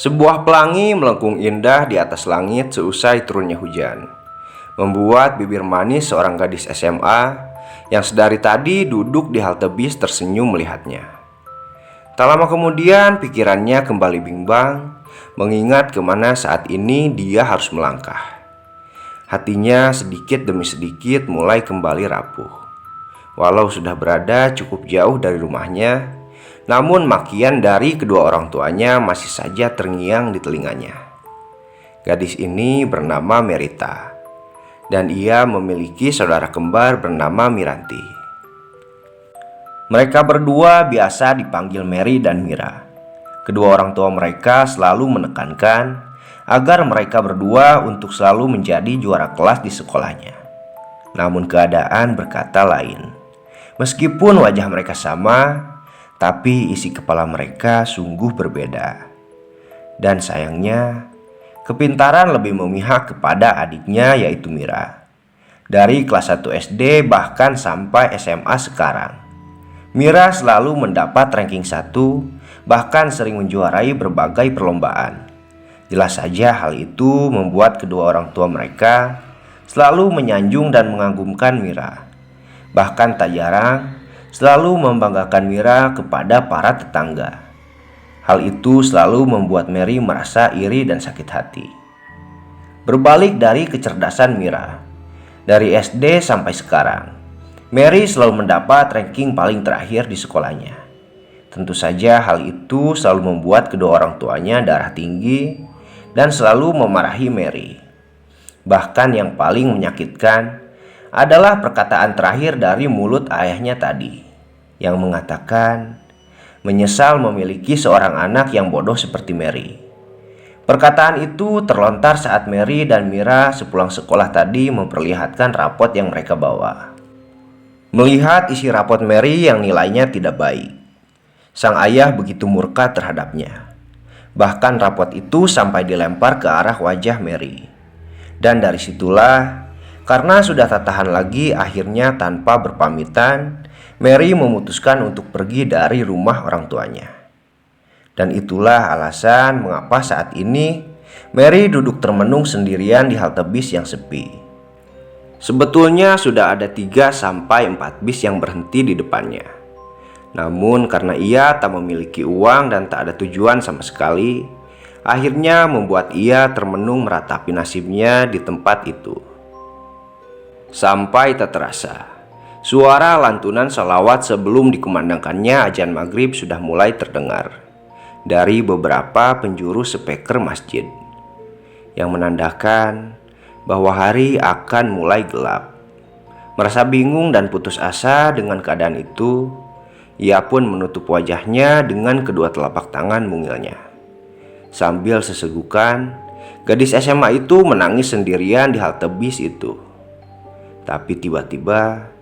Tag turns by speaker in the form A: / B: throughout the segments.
A: Sebuah pelangi melengkung indah di atas langit seusai turunnya hujan, membuat bibir manis seorang gadis SMA yang sedari tadi duduk di halte bis tersenyum melihatnya. Tak lama kemudian pikirannya kembali bimbang, mengingat kemana saat ini dia harus melangkah. Hatinya sedikit demi sedikit mulai kembali rapuh. Walau sudah berada cukup jauh dari rumahnya, namun makian dari kedua orang tuanya masih saja terngiang di telinganya. Gadis ini bernama Merita, dan ia memiliki saudara kembar bernama Miranti. Mereka berdua biasa dipanggil Mary dan Mira. Kedua orang tua mereka selalu menekankan agar mereka berdua untuk selalu menjadi juara kelas di sekolahnya. Namun keadaan berkata lain. Meskipun wajah mereka sama, tapi isi kepala mereka sungguh berbeda. Dan sayangnya, kepintaran lebih memihak kepada adiknya yaitu Mira. Dari kelas 1 SD bahkan sampai SMA sekarang, Mira selalu mendapat ranking 1, bahkan sering menjuarai berbagai perlombaan. Jelas saja hal itu membuat kedua orang tua mereka selalu menyanjung dan mengagumkan Mira. Bahkan tak jarang selalu membanggakan Mira kepada para tetangga. Hal itu selalu membuat Mary merasa iri dan sakit hati. Berbalik dari kecerdasan Mira, dari SD sampai sekarang, Mary selalu mendapat ranking paling terakhir di sekolahnya. Tentu saja hal itu selalu membuat kedua orang tuanya darah tinggi dan selalu memarahi Mary. Bahkan yang paling menyakitkan adalah perkataan terakhir dari mulut ayahnya tadi, yang mengatakan menyesal memiliki seorang anak yang bodoh seperti Mary. Perkataan itu terlontar saat Mary dan Mira sepulang sekolah tadi memperlihatkan rapot yang mereka bawa. Melihat isi rapot Mary yang nilainya tidak baik, sang ayah begitu murka terhadapnya. Bahkan rapot itu sampai dilempar ke arah wajah Mary. Dan dari situlah, karena sudah tak tahan lagi, akhirnya tanpa berpamitan, Mary memutuskan untuk pergi dari rumah orang tuanya. Dan itulah alasan mengapa saat ini Mary duduk termenung sendirian di halte bis yang sepi. Sebetulnya sudah ada 3-4 bis yang berhenti di depannya. Namun karena ia tak memiliki uang dan tak ada tujuan sama sekali, akhirnya membuat ia termenung meratapi nasibnya di tempat itu. Sampai tak terasa, suara lantunan shalawat sebelum dikumandangkannya azan maghrib sudah mulai terdengar dari beberapa penjuru speaker masjid, yang menandakan bahwa hari akan mulai gelap. Merasa bingung dan putus asa dengan keadaan itu, ia pun menutup wajahnya dengan kedua telapak tangan mungilnya. Sambil sesegukan, gadis SMA itu menangis sendirian di halte bis itu. Tapi tiba-tiba,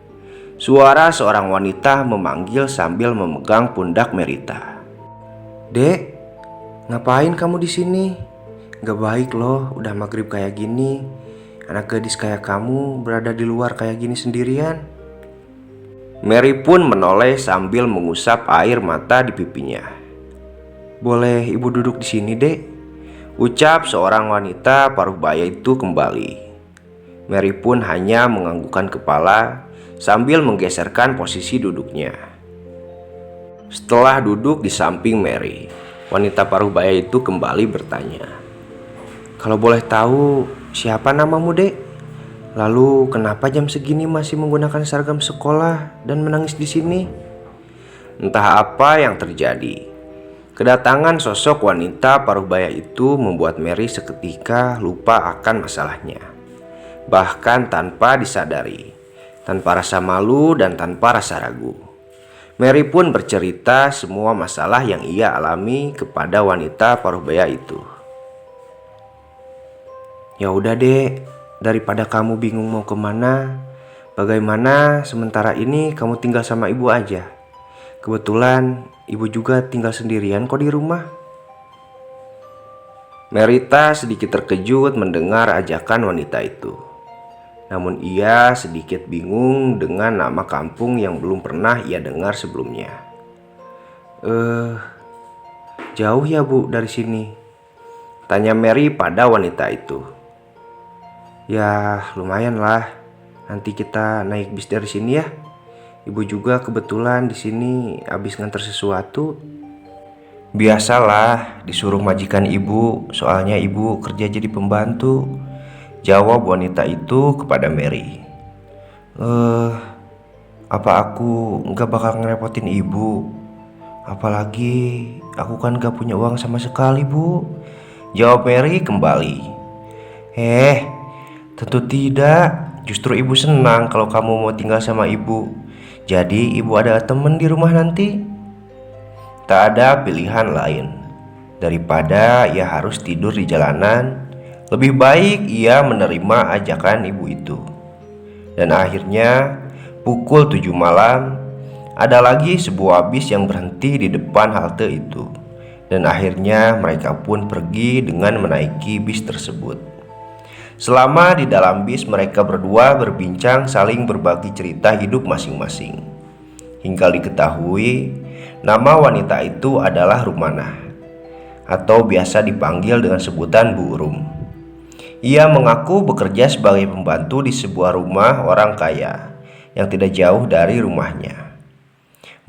A: suara seorang wanita memanggil sambil memegang pundak Merita. "Dek, ngapain kamu di sini? Gak baik loh, udah maghrib kayak gini. Anak gadis kayak kamu berada di luar kayak gini sendirian." Mary pun menoleh sambil mengusap air mata di pipinya. "Boleh ibu duduk di sini, Dek?" ucap seorang wanita paruh baya itu kembali. Mary pun hanya menganggukkan kepala sambil menggeserkan posisi duduknya. Setelah duduk di samping Mary, wanita paruh baya itu kembali bertanya, "Kalau boleh tahu, siapa namamu, Dek? Lalu kenapa jam segini masih menggunakan seragam sekolah dan menangis di sini?" Entah apa yang terjadi, kedatangan sosok wanita paruh baya itu membuat Mary seketika lupa akan masalahnya. Bahkan tanpa disadari, tanpa rasa malu dan tanpa rasa ragu, Mary pun bercerita semua masalah yang ia alami kepada wanita paruh baya itu. "Ya udah, Dek, daripada kamu bingung mau kemana, bagaimana sementara ini kamu tinggal sama ibu aja. Kebetulan ibu juga tinggal sendirian kok di rumah." Merita sedikit terkejut mendengar ajakan wanita itu. Namun ia sedikit bingung dengan nama kampung yang belum pernah ia dengar sebelumnya. Jauh ya Bu dari sini?" Tanya Mary pada wanita itu. Ya lumayan lah, nanti kita naik bis dari sini ya. Ibu juga kebetulan di sini habis nganter sesuatu. Biasalah, disuruh majikan ibu, soalnya ibu kerja jadi pembantu, jawab wanita itu kepada Mary. Apa aku nggak bakal ngerepotin ibu? Apalagi aku kan gak punya uang sama sekali, Bu, jawab Mary kembali. Tentu tidak. Justru ibu senang kalau kamu mau tinggal sama ibu. Jadi ibu ada temen di rumah nanti. Tak ada pilihan lain. Daripada ia harus tidur di jalanan, lebih baik ia menerima ajakan ibu itu. Dan akhirnya pukul 7 malam ada lagi sebuah bis yang berhenti di depan halte itu. Dan akhirnya mereka pun pergi dengan menaiki bis tersebut. Selama di dalam bis, mereka berdua berbincang saling berbagi cerita hidup masing-masing. Hingga diketahui nama wanita itu adalah Rumanah, atau biasa dipanggil dengan sebutan Bu Rum. Ia mengaku bekerja sebagai pembantu di sebuah rumah orang kaya yang tidak jauh dari rumahnya.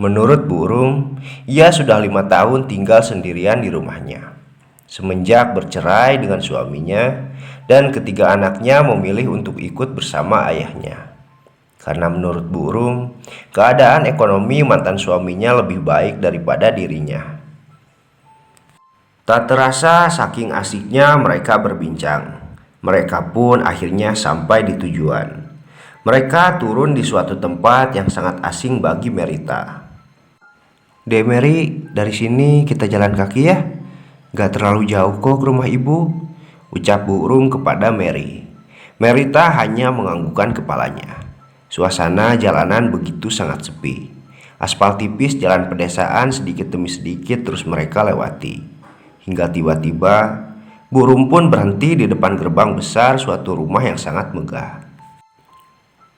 A: Menurut Bu Rum, ia sudah 5 tahun tinggal sendirian di rumahnya semenjak bercerai dengan suaminya, dan ketiga anaknya memilih untuk ikut bersama ayahnya. Karena menurut Bu Rum, keadaan ekonomi mantan suaminya lebih baik daripada dirinya. Tak terasa saking asiknya mereka berbincang, mereka pun akhirnya sampai di tujuan. Mereka turun di suatu tempat yang sangat asing bagi Merita. Dek Mary, dari sini kita jalan kaki ya. Gak terlalu jauh kok ke rumah ibu, ucap Bu Rum kepada Mary. Merita hanya menganggukkan kepalanya. Suasana jalanan begitu sangat sepi. Aspal tipis jalan pedesaan sedikit demi sedikit terus mereka lewati. Hingga tiba-tiba Bu Rum pun berhenti di depan gerbang besar suatu rumah yang sangat megah.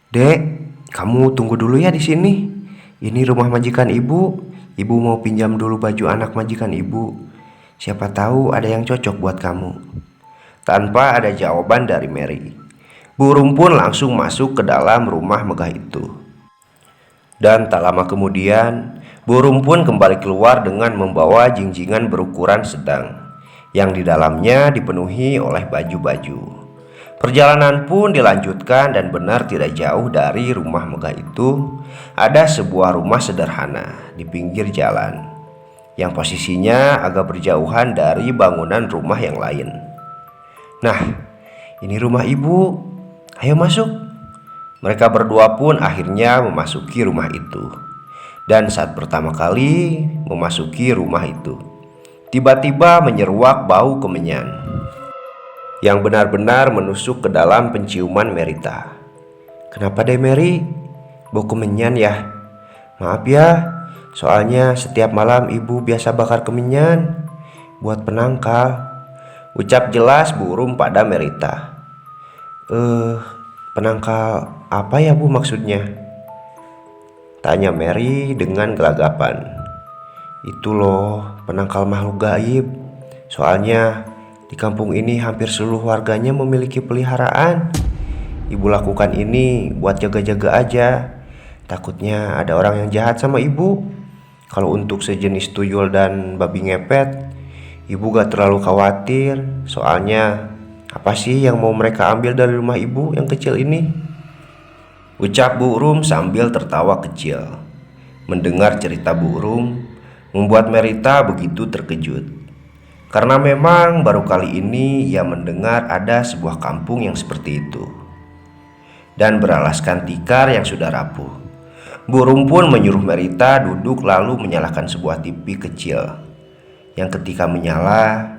A: Dek, kamu tunggu dulu ya di sini. Ini rumah majikan ibu. Ibu mau pinjam dulu baju anak majikan ibu. Siapa tahu ada yang cocok buat kamu. Tanpa ada jawaban dari Mary, Bu Rum pun langsung masuk ke dalam rumah megah itu. Dan tak lama kemudian, Bu Rum pun kembali keluar dengan membawa jinjingan berukuran sedang, yang di dalamnya dipenuhi oleh baju-baju. Perjalanan pun dilanjutkan dan benar tidak jauh dari rumah megah itu ada sebuah rumah sederhana di pinggir jalan, yang posisinya agak berjauhan dari bangunan rumah yang lain. Nah, ini rumah ibu. Ayo masuk. Mereka berdua pun akhirnya memasuki rumah itu. Dan saat pertama kali memasuki rumah itu, tiba-tiba menyeruak bau kemenyan yang benar-benar menusuk ke dalam penciuman Merita. Kenapa deh Mary? Bau kemenyan ya? Maaf ya, soalnya setiap malam ibu biasa bakar kemenyan buat penangkal, ucap jelas Bu Rum pada Merita. Penangkal apa ya Bu maksudnya? Tanya Mary dengan gelagapan. Itu loh, penangkal makhluk gaib. Soalnya di kampung ini hampir seluruh warganya memiliki peliharaan. Ibu lakukan ini buat jaga-jaga aja. Takutnya ada orang yang jahat sama ibu. Kalau untuk sejenis tuyul dan babi ngepet, ibu gak terlalu khawatir. Soalnya apa sih yang mau mereka ambil dari rumah ibu yang kecil ini? Ucap Bu Rum sambil tertawa kecil. Mendengar cerita Bu Rum membuat Merita begitu terkejut. Karena memang baru kali ini ia mendengar ada sebuah kampung yang seperti itu, dan beralaskan tikar yang sudah rapuh. Bu Rum pun menyuruh Merita duduk lalu menyalakan sebuah TV kecil, yang ketika menyala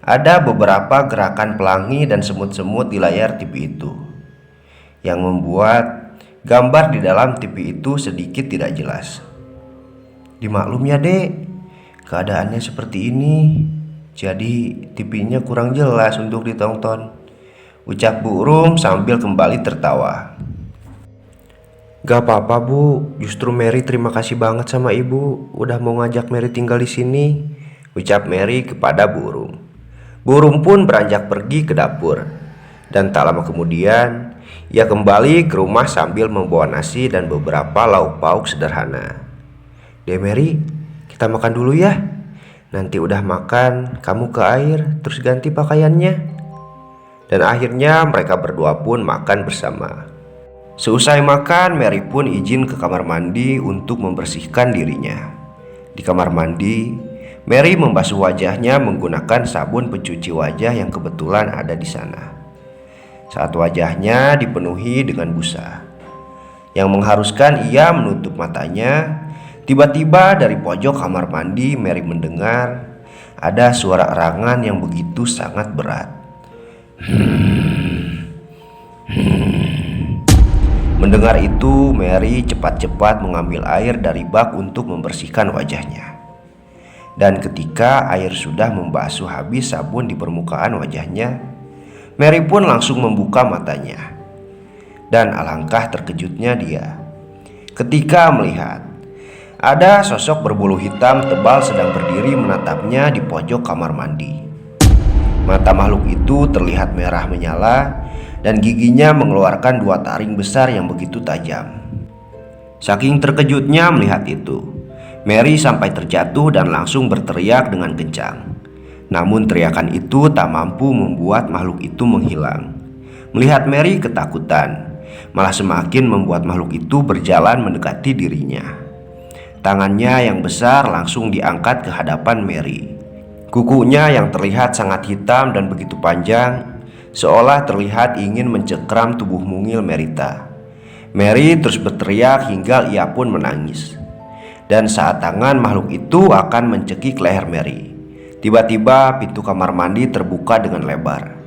A: ada beberapa gerakan pelangi dan semut-semut di layar TV itu, yang membuat gambar di dalam TV itu sedikit tidak jelas. Dimaklum ya dek, keadaannya seperti ini, jadi TV-nya kurang jelas untuk ditonton, ucap Bu Rum sambil kembali tertawa. Gak apa-apa Bu, justru Mary terima kasih banget sama ibu udah mau ngajak Mary tinggal di sini, ucap Mary kepada Bu Rum. Burung pun beranjak pergi ke dapur. Dan tak lama kemudian, ia kembali ke rumah sambil membawa nasi dan beberapa lauk pauk sederhana. "Demeri, kita makan dulu ya. Nanti udah makan, kamu ke air, terus ganti pakaiannya." Dan akhirnya mereka berdua pun makan bersama. Seusai makan, Mary pun izin ke kamar mandi untuk membersihkan dirinya. Di kamar mandi, Mary membasuh wajahnya menggunakan sabun pencuci wajah yang kebetulan ada di sana. Saat wajahnya dipenuhi dengan busa yang mengharuskan ia menutup matanya, tiba-tiba dari pojok kamar mandi Mary mendengar ada suara erangan yang begitu sangat berat. Mendengar itu, Mary cepat-cepat mengambil air dari bak untuk membersihkan wajahnya. Dan ketika air sudah membasuh habis sabun di permukaan wajahnya, Mary pun langsung membuka matanya. Dan alangkah terkejutnya dia ketika melihat ada sosok berbulu hitam tebal sedang berdiri menatapnya di pojok kamar mandi. Mata makhluk itu terlihat merah menyala dan giginya mengeluarkan 2 taring besar yang begitu tajam. Saking terkejutnya melihat itu, Mary sampai terjatuh dan langsung berteriak dengan kencang. Namun teriakan itu tak mampu membuat makhluk itu menghilang. Melihat Mary ketakutan, malah semakin membuat makhluk itu berjalan mendekati dirinya. Tangannya yang besar langsung diangkat ke hadapan Mary. Kukunya yang terlihat sangat hitam dan begitu panjang, seolah terlihat ingin mencengkram tubuh mungil Merita. Mary terus berteriak hingga ia pun menangis. Dan saat tangan makhluk itu akan mencekik leher Mary, tiba-tiba pintu kamar mandi terbuka dengan lebar.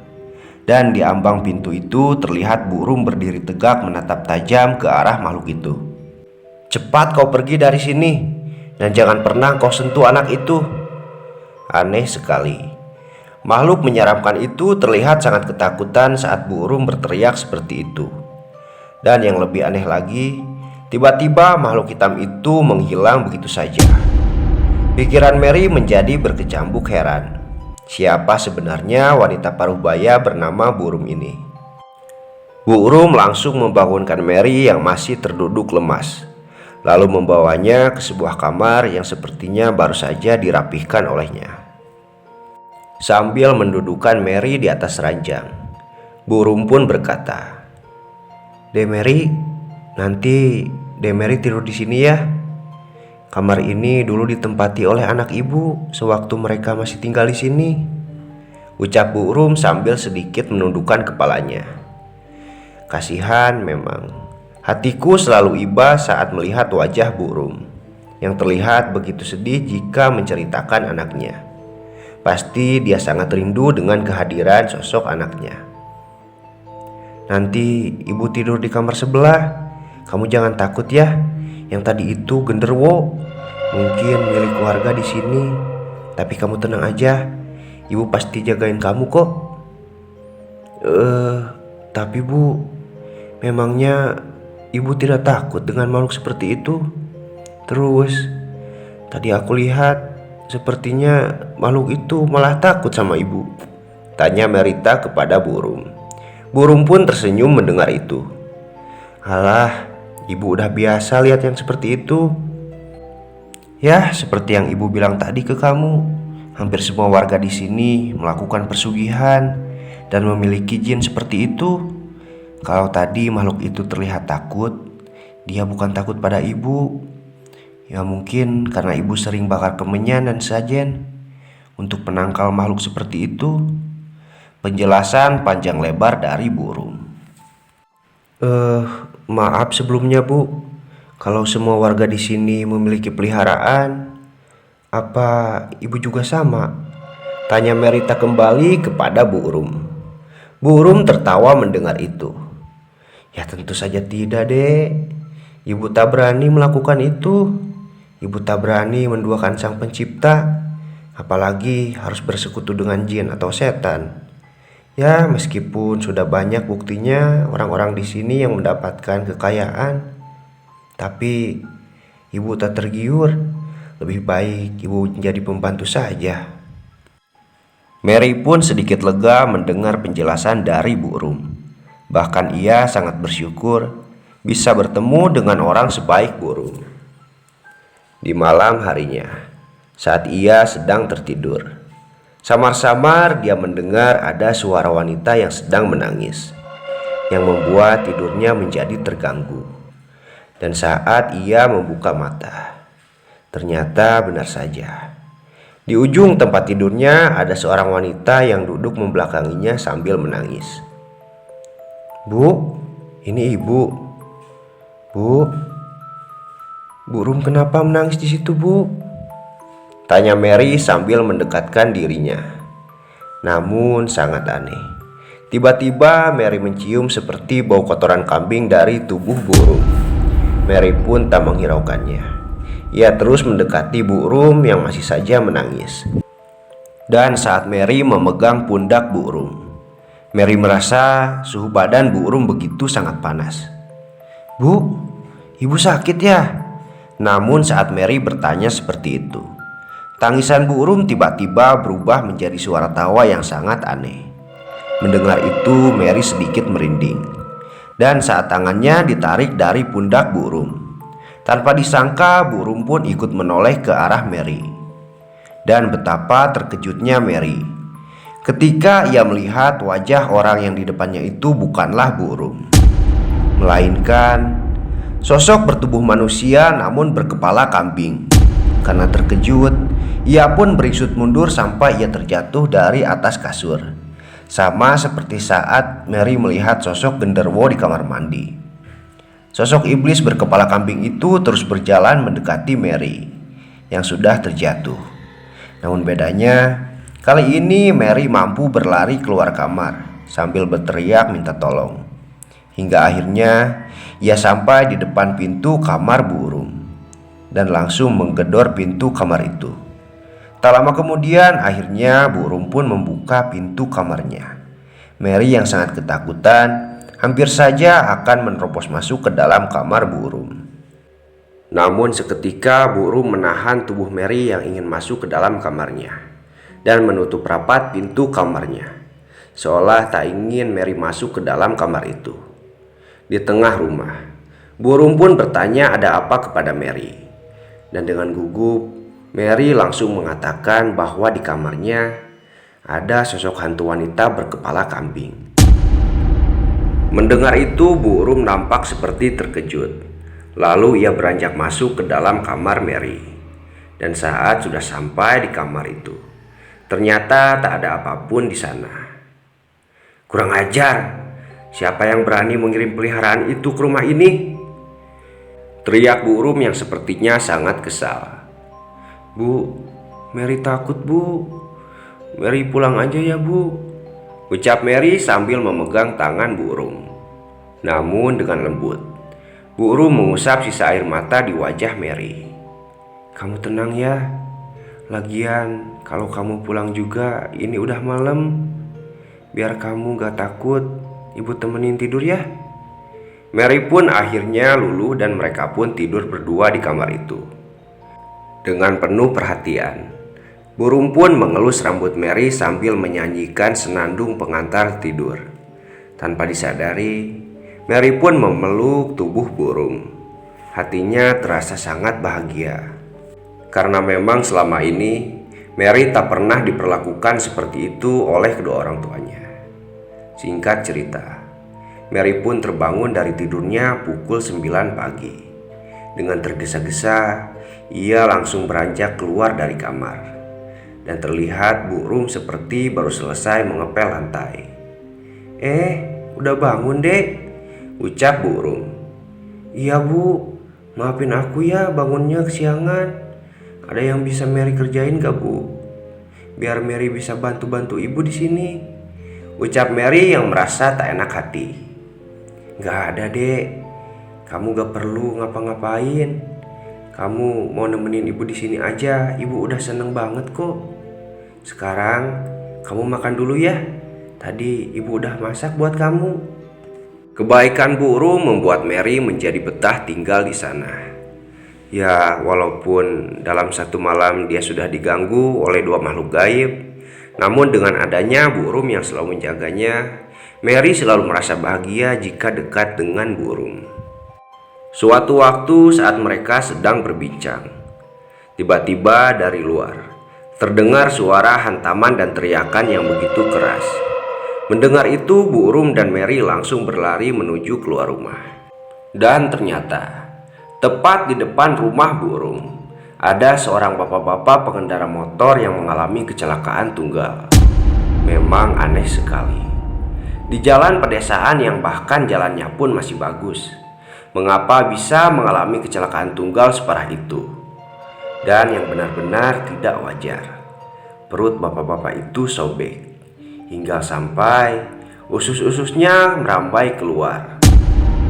A: Dan di ambang pintu itu terlihat burung berdiri tegak menatap tajam ke arah makhluk itu. "Cepat kau pergi dari sini, dan jangan pernah kau sentuh anak itu." Aneh sekali, makhluk menyeramkan itu terlihat sangat ketakutan saat burung berteriak seperti itu. Dan yang lebih aneh lagi, tiba-tiba makhluk hitam itu menghilang begitu saja. Pikiran Mary menjadi berkecambuk heran. Siapa sebenarnya wanita paruh baya bernama Burung ini? Burung langsung membangunkan Mary yang masih terduduk lemas, lalu membawanya ke sebuah kamar yang sepertinya baru saja dirapihkan olehnya. Sambil mendudukkan Mary di atas ranjang, Burung pun berkata, "Demeri, nanti Demeri tidur di sini ya. Kamar ini dulu ditempati oleh anak ibu sewaktu mereka masih tinggal di sini," ucap Burung sambil sedikit menundukkan kepalanya. Kasihan memang, hatiku selalu iba saat melihat wajah Burung yang terlihat begitu sedih jika menceritakan anaknya. Pasti dia sangat rindu dengan kehadiran sosok anaknya. "Nanti ibu tidur di kamar sebelah. Kamu jangan takut ya. Yang tadi itu genderuwo, mungkin milik keluarga di sini. Tapi kamu tenang aja, ibu pasti jagain kamu kok." Tapi bu, memangnya ibu tidak takut dengan makhluk seperti itu? Terus, tadi aku lihat sepertinya makhluk itu malah takut sama ibu, tanya Merita kepada Burung. Burung pun tersenyum mendengar itu. "Alah, ibu udah biasa lihat yang seperti itu. Ya, seperti yang ibu bilang tadi ke kamu, hampir semua warga di sini melakukan persugihan dan memiliki jin seperti itu. Kalau tadi makhluk itu terlihat takut, dia bukan takut pada ibu. Ya mungkin karena ibu sering bakar kemenyan dan sajen untuk penangkal makhluk seperti itu," penjelasan panjang lebar dari Burung. Maaf sebelumnya bu, kalau semua warga di sini memiliki peliharaan, apa ibu juga sama?" tanya Merita kembali kepada Burung. Burung tertawa mendengar itu. "Ya tentu saja tidak, Dek. Ibu tak berani melakukan itu. Ibu tak berani menduakan Sang Pencipta, apalagi harus bersekutu dengan jin atau setan. Ya, meskipun sudah banyak buktinya orang-orang di sini yang mendapatkan kekayaan, tapi ibu tak tergiur. Lebih baik ibu menjadi pembantu saja." Mary pun sedikit lega mendengar penjelasan dari Bu Rum. Bahkan ia sangat bersyukur bisa bertemu dengan orang sebaik Bu Rum. Di malam harinya, saat ia sedang tertidur, samar-samar dia mendengar ada suara wanita yang sedang menangis, yang membuat tidurnya menjadi terganggu. Dan saat ia membuka mata, ternyata benar saja, di ujung tempat tidurnya ada seorang wanita yang duduk membelakanginya sambil menangis. "Bu, ini ibu." "Bu, Bu Rum kenapa menangis di situ, Bu?" tanya Mary sambil mendekatkan dirinya. Namun sangat aneh. Tiba-tiba Mary mencium seperti bau kotoran kambing dari tubuh Bu Rum. Mary pun tak menghiraukannya. Ia terus mendekati Bu Rum yang masih saja menangis. Dan saat Mary memegang pundak Bu Rum, Mary merasa suhu badan Bu Rum begitu sangat panas. "Bu, ibu sakit ya?" Namun saat Mary bertanya seperti itu, tangisan Bu Rum tiba-tiba berubah menjadi suara tawa yang sangat aneh. Mendengar itu Mary sedikit merinding. Dan saat tangannya ditarik dari pundak Bu Rum, tanpa disangka Bu Rum pun ikut menoleh ke arah Mary. Dan betapa terkejutnya Mary ketika ia melihat wajah orang yang di depannya itu bukanlah Bu Rum, melainkan sosok bertubuh manusia namun berkepala kambing. Karena terkejut, ia pun beringsut mundur sampai ia terjatuh dari atas kasur. Sama seperti saat Mary melihat sosok genderuwo di kamar mandi. Sosok iblis berkepala kambing itu terus berjalan mendekati Mary yang sudah terjatuh. Namun bedanya, kali ini Mary mampu berlari keluar kamar sambil berteriak minta tolong. Hingga akhirnya ia sampai di depan pintu kamar Bu Rum dan langsung menggedor pintu kamar itu. Tak lama kemudian akhirnya Bu Rum pun membuka pintu kamarnya. Mary yang sangat ketakutan hampir saja akan menerobos masuk ke dalam kamar Bu Rum. Namun seketika Bu Rum menahan tubuh Mary yang ingin masuk ke dalam kamarnya dan menutup rapat pintu kamarnya, seolah tak ingin Mary masuk ke dalam kamar itu. Di tengah rumah, Bu Rum pun bertanya ada apa kepada Mary. Dan dengan gugup, Mary langsung mengatakan bahwa di kamarnya ada sosok hantu wanita berkepala kambing. Mendengar itu, Bu Rum nampak seperti terkejut. Lalu ia beranjak masuk ke dalam kamar Mary. Dan saat sudah sampai di kamar itu, ternyata tak ada apapun di sana. "Kurang ajar, siapa yang berani mengirim peliharaan itu ke rumah ini?" teriak Bu Rum yang sepertinya sangat kesal. "Bu, Mary takut, Bu. Mary pulang aja ya, Bu," ucap Mary sambil memegang tangan Bu Rum. Namun dengan lembut, Bu Rum mengusap sisa air mata di wajah Mary. "Kamu tenang ya. Lagian kalau kamu pulang juga ini udah malam. Biar kamu gak takut, Ibu temenin tidur ya." Mary pun akhirnya luluh dan mereka pun tidur berdua di kamar itu. Dengan penuh perhatian, Bu Rum pun mengelus rambut Mary sambil menyanyikan senandung pengantar tidur. Tanpa disadari, Mary pun memeluk tubuh Bu Rum. Hatinya terasa sangat bahagia. Karena memang selama ini Mary tak pernah diperlakukan seperti itu oleh kedua orang tuanya. Singkat cerita, Mary pun terbangun dari tidurnya pukul 9 pagi. Dengan tergesa-gesa, ia langsung beranjak keluar dari kamar. Dan terlihat Bu Rum seperti baru selesai mengepel lantai. Udah bangun, Dek?" ucap Bu Rum. "Iya, Bu. Maafin aku ya bangunnya kesiangan. Ada yang bisa Mary kerjain gak, Bu? Biar Mary bisa bantu-bantu Ibu di sini," ucap Mary yang merasa tak enak hati. "Gak ada, Dek. Kamu gak perlu ngapa-ngapain. Kamu mau nemenin Ibu di sini aja, Ibu udah seneng banget kok. Sekarang kamu makan dulu ya. Tadi Ibu udah masak buat kamu." Kebaikan Bu Rum membuat Mary menjadi betah tinggal di sana. Ya, walaupun dalam satu malam dia sudah diganggu oleh dua makhluk gaib, Namun dengan adanya burung yang selalu menjaganya, Mary selalu merasa bahagia jika dekat dengan burung. Suatu waktu saat mereka sedang berbincang, tiba-tiba dari luar terdengar suara hantaman dan teriakan yang begitu keras. Mendengar itu, burung dan Mary langsung berlari menuju keluar rumah. Dan ternyata, tepat di depan rumah burung, ada seorang bapak-bapak pengendara motor yang mengalami kecelakaan tunggal. Memang aneh sekali. Di jalan pedesaan yang bahkan jalannya pun masih bagus, mengapa bisa mengalami kecelakaan tunggal separah itu? Dan yang benar-benar tidak wajar, perut bapak-bapak itu sobek hingga sampai usus-ususnya merambai keluar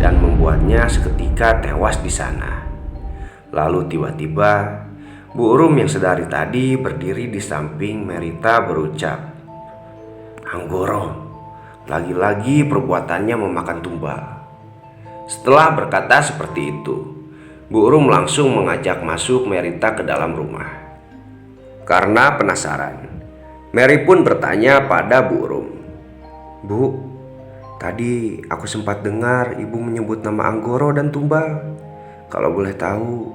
A: dan membuatnya seketika tewas di sana. Lalu tiba-tiba burung yang sedari tadi berdiri di samping Merita berucap, "Anggoro, lagi-lagi perbuatannya memakan tumbal." Setelah berkata seperti itu, burung langsung mengajak masuk Merita ke dalam rumah. Karena penasaran, Mary pun bertanya pada burung, "Bu, tadi aku sempat dengar ibu menyebut nama Anggoro dan tumbal. Kalau boleh tahu,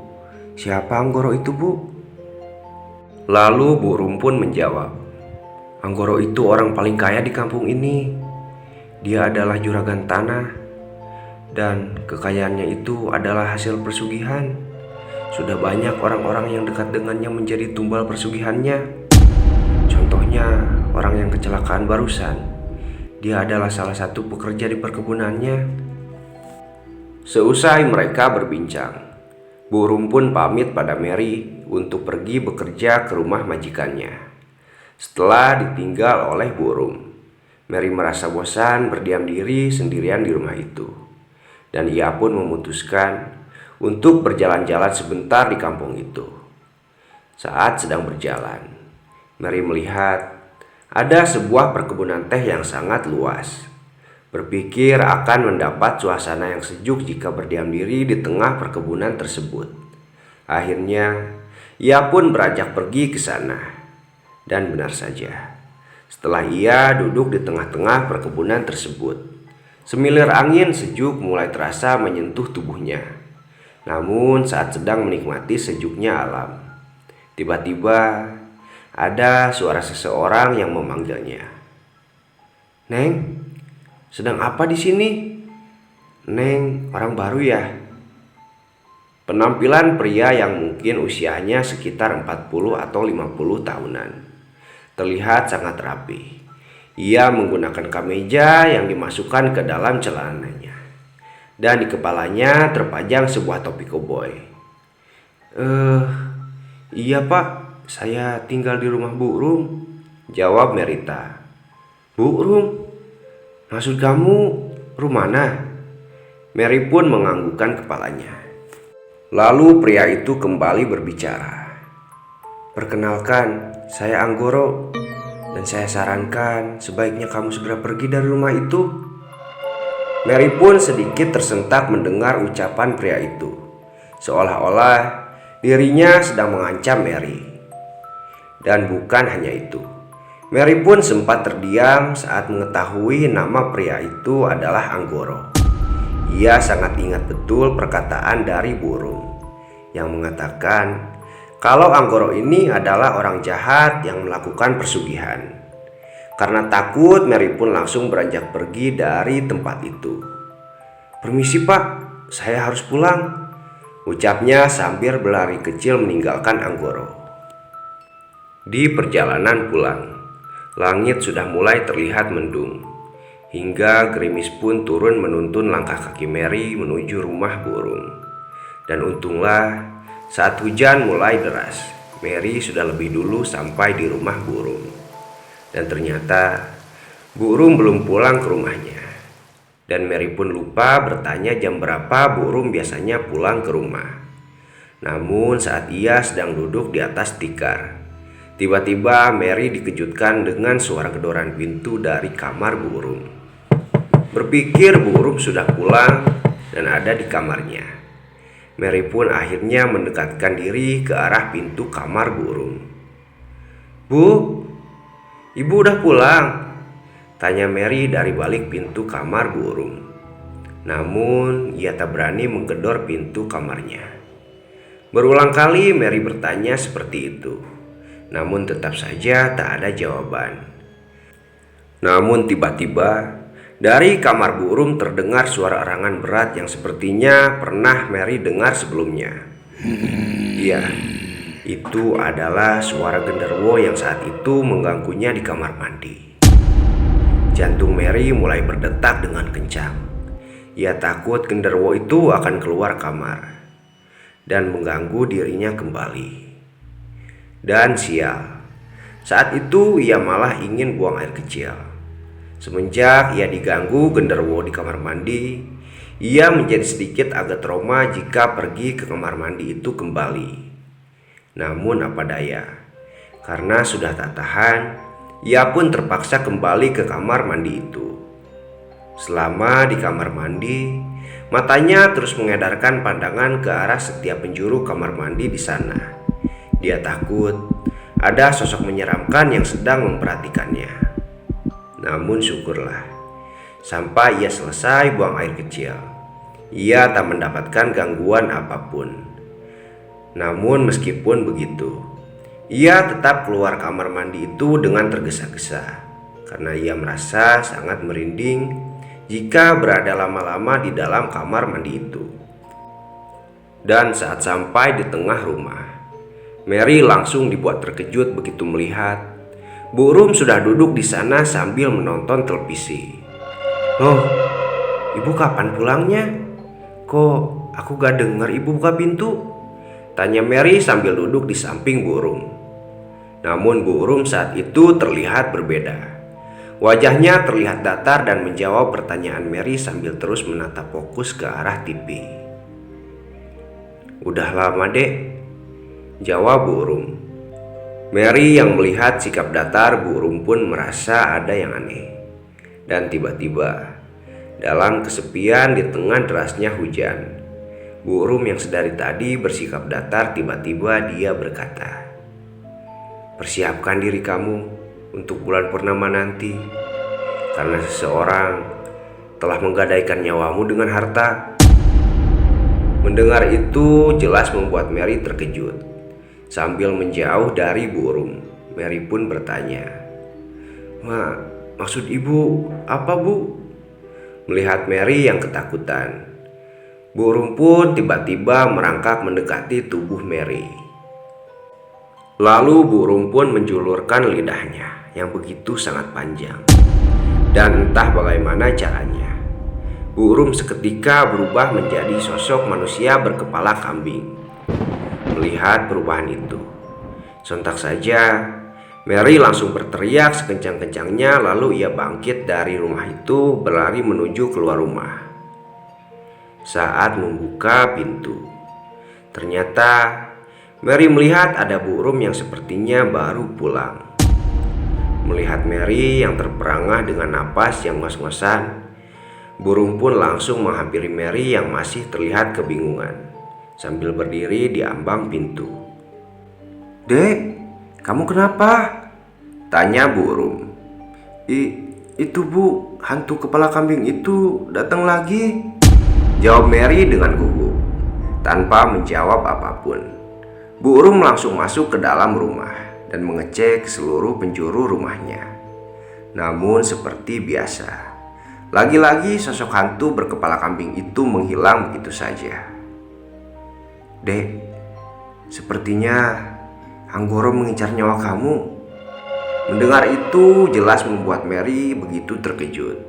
A: siapa Anggoro itu, Bu?" Lalu burung pun menjawab, "Anggoro itu orang paling kaya di kampung ini. Dia adalah juragan tanah. Dan kekayaannya itu adalah hasil persugihan. Sudah banyak orang-orang yang dekat dengannya menjadi tumbal persugihannya. Contohnya orang yang kecelakaan barusan. Dia adalah salah satu pekerja di perkebunannya." Seusai mereka berbincang, burung pun pamit pada Mary untuk pergi bekerja ke rumah majikannya. Setelah ditinggal oleh burung, Mary merasa bosan berdiam diri sendirian di rumah itu. Dan ia pun memutuskan untuk berjalan-jalan sebentar di kampung itu. Saat sedang berjalan, Mary melihat ada sebuah perkebunan teh yang sangat luas. Berpikir akan mendapat suasana yang sejuk jika berdiam diri di tengah perkebunan tersebut. Akhirnya, ia pun beranjak pergi ke sana. Dan benar saja, setelah ia duduk di tengah-tengah perkebunan tersebut, semilir angin sejuk mulai terasa menyentuh tubuhnya. Namun saat sedang menikmati sejuknya alam, tiba-tiba ada suara seseorang yang memanggilnya. "Neng, sedang apa di sini? Neng, orang baru ya?" Penampilan pria yang mungkin usianya sekitar 40 atau 50 tahunan, terlihat sangat rapi. Ia menggunakan kemeja yang dimasukkan ke dalam celananya, dan di kepalanya terpajang sebuah topi koboi. Iya Pak, saya tinggal di rumah burung," jawab Merita. "Burung? Maksud kamu rumah mana?" Mary pun menganggukkan kepalanya. Lalu pria itu kembali berbicara. "Perkenalkan, saya Anggoro. Dan saya sarankan sebaiknya kamu segera pergi dari rumah itu." Mary pun sedikit tersentak mendengar ucapan pria itu, seolah-olah dirinya sedang mengancam Mary. Dan bukan hanya itu, Mary pun sempat terdiam saat mengetahui nama pria itu adalah Anggoro. Ia sangat ingat betul perkataan dari burung yang mengatakan kalau Anggoro ini adalah orang jahat yang melakukan persugihan. Karena takut, Mary pun langsung beranjak pergi dari tempat itu. "Permisi Pak, saya harus pulang," ucapnya sambil berlari kecil meninggalkan Anggoro. Di perjalanan pulang, langit sudah mulai terlihat mendung, hingga gerimis pun turun menuntun langkah kaki Mary menuju rumah burung. Dan untunglah, saat hujan mulai deras, Mary sudah lebih dulu sampai di rumah burung. Dan ternyata burung belum pulang ke rumahnya. Dan Mary pun lupa bertanya jam berapa burung biasanya pulang ke rumah. Namun saat ia sedang duduk di atas tikar, tiba-tiba Mary dikejutkan dengan suara gedoran pintu dari kamar burung. Berpikir burung sudah pulang dan ada di kamarnya, Mary pun akhirnya mendekatkan diri ke arah pintu kamar burung. "Bu, "Ibu udah pulang?" tanya Mary dari balik pintu kamar Bu Urum. Namun ia tak berani menggedor pintu kamarnya. Berulang kali Mary bertanya seperti itu, namun tetap saja tak ada jawaban. Namun tiba-tiba dari kamar Bu Urum terdengar suara erangan berat yang sepertinya pernah Mary dengar sebelumnya. Iya, itu adalah suara genderuwo yang saat itu mengganggunya di kamar mandi. Jantung Mary mulai berdetak dengan kencang. Ia takut genderuwo itu akan keluar kamar dan mengganggu dirinya kembali. Dan sial, saat itu ia malah ingin buang air kecil. Semenjak ia diganggu genderuwo di kamar mandi, ia menjadi sedikit agak trauma jika pergi ke kamar mandi itu kembali. Namun apa daya, karena sudah tak tahan, ia pun terpaksa kembali ke kamar mandi itu. Selama di kamar mandi, matanya terus mengedarkan pandangan ke arah setiap penjuru kamar mandi di sana. Dia takut ada sosok menyeramkan yang sedang memperhatikannya. Namun syukurlah, sampai ia selesai buang air kecil, ia tak mendapatkan gangguan apapun. Namun meskipun begitu, ia tetap keluar kamar mandi itu dengan tergesa-gesa, karena ia merasa sangat merinding jika berada lama-lama di dalam kamar mandi itu. Dan saat sampai di tengah rumah, Mary langsung dibuat terkejut begitu melihat Bu Urum sudah duduk di sana sambil menonton televisi. "Loh, ibu kapan pulangnya? Kok aku gak dengar ibu buka pintu?" tanya Mary sambil duduk di samping Bu Urum. Namun Bu Urum saat itu terlihat berbeda. Wajahnya terlihat datar dan menjawab pertanyaan Mary sambil terus menatap fokus ke arah TV. "Udah lama, Dek," jawab Bu Urum. Mary yang melihat sikap datar Bu Urum pun merasa ada yang aneh. Dan tiba-tiba, dalam kesepian di tengah derasnya hujan, Bu Urum yang sedari tadi bersikap datar tiba-tiba dia berkata, "Persiapkan diri kamu untuk bulan purnama nanti, karena seseorang telah menggadaikan nyawamu dengan harta." Mendengar itu jelas membuat Mary terkejut. Sambil menjauh dari Bu Urum, Mary pun bertanya, Maksud ibu apa, Bu?" Melihat Mary yang ketakutan, Bu Urum pun tiba-tiba merangkak mendekati tubuh Mary. Lalu Bu Urum pun menjulurkan lidahnya yang begitu sangat panjang. Dan entah bagaimana caranya, Bu Urum seketika berubah menjadi sosok manusia berkepala kambing. Melihat perubahan itu, sontak saja Mary langsung berteriak sekencang-kencangnya, lalu ia bangkit dari rumah itu berlari menuju keluar rumah. Saat membuka pintu, ternyata Mary melihat ada Bu Urum yang sepertinya baru pulang. Melihat Mary yang terperangah dengan napas yang ngos-ngosan, Bu Urum pun langsung menghampiri Mary yang masih terlihat kebingungan sambil berdiri di ambang pintu. "Dek, kamu kenapa?" tanya Bu Urum. Itu Bu, hantu kepala kambing itu datang lagi," jawab Mary dengan gugup. Tanpa menjawab apapun, Bu Urum langsung masuk ke dalam rumah dan mengecek seluruh penjuru rumahnya. Namun seperti biasa, lagi-lagi sosok hantu berkepala kambing itu menghilang begitu saja. "Dek, sepertinya Anggoro mengincar nyawa kamu." Mendengar itu jelas membuat Mary begitu terkejut.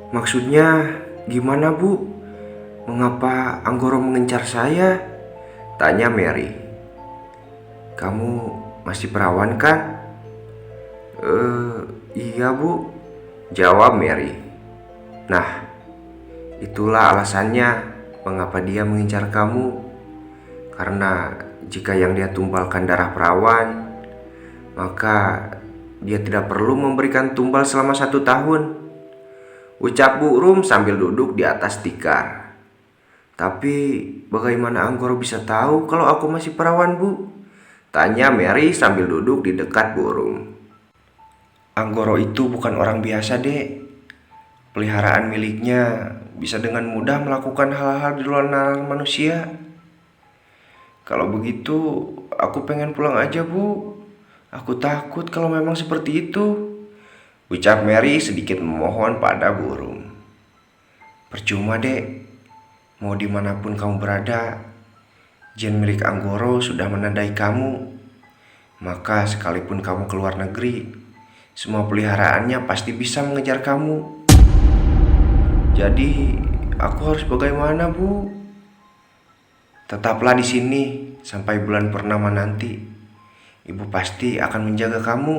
A: "Maksudnya gimana, Bu? Mengapa Anggoro mengincar saya?" tanya Mary. "Kamu masih perawan kan?" Iya, Bu," jawab Mary. "Nah, itulah alasannya mengapa dia mengincar kamu. Karena jika yang dia tumpalkan darah perawan, maka dia tidak perlu memberikan tumbal selama 1 tahun," ucap Bu Urum sambil duduk di atas tikar. "Tapi bagaimana Anggoro bisa tahu kalau aku masih perawan, Bu?" tanya Mary sambil duduk di dekat Bu Urum. Anggoro itu bukan orang biasa, Dek. Peliharaan miliknya bisa dengan mudah melakukan hal-hal di luar nalar manusia. Kalau begitu, aku pengen pulang aja, Bu. Aku takut kalau memang seperti itu, ucap Mary sedikit memohon pada burung. Percuma, Dek. Mau dimanapun kamu berada, jin milik Anggoro sudah menandai kamu. Maka sekalipun kamu keluar negeri, semua peliharaannya pasti bisa mengejar kamu. Jadi, aku harus bagaimana, Bu? Tetaplah di sini sampai bulan purnama nanti. Ibu pasti akan menjaga kamu.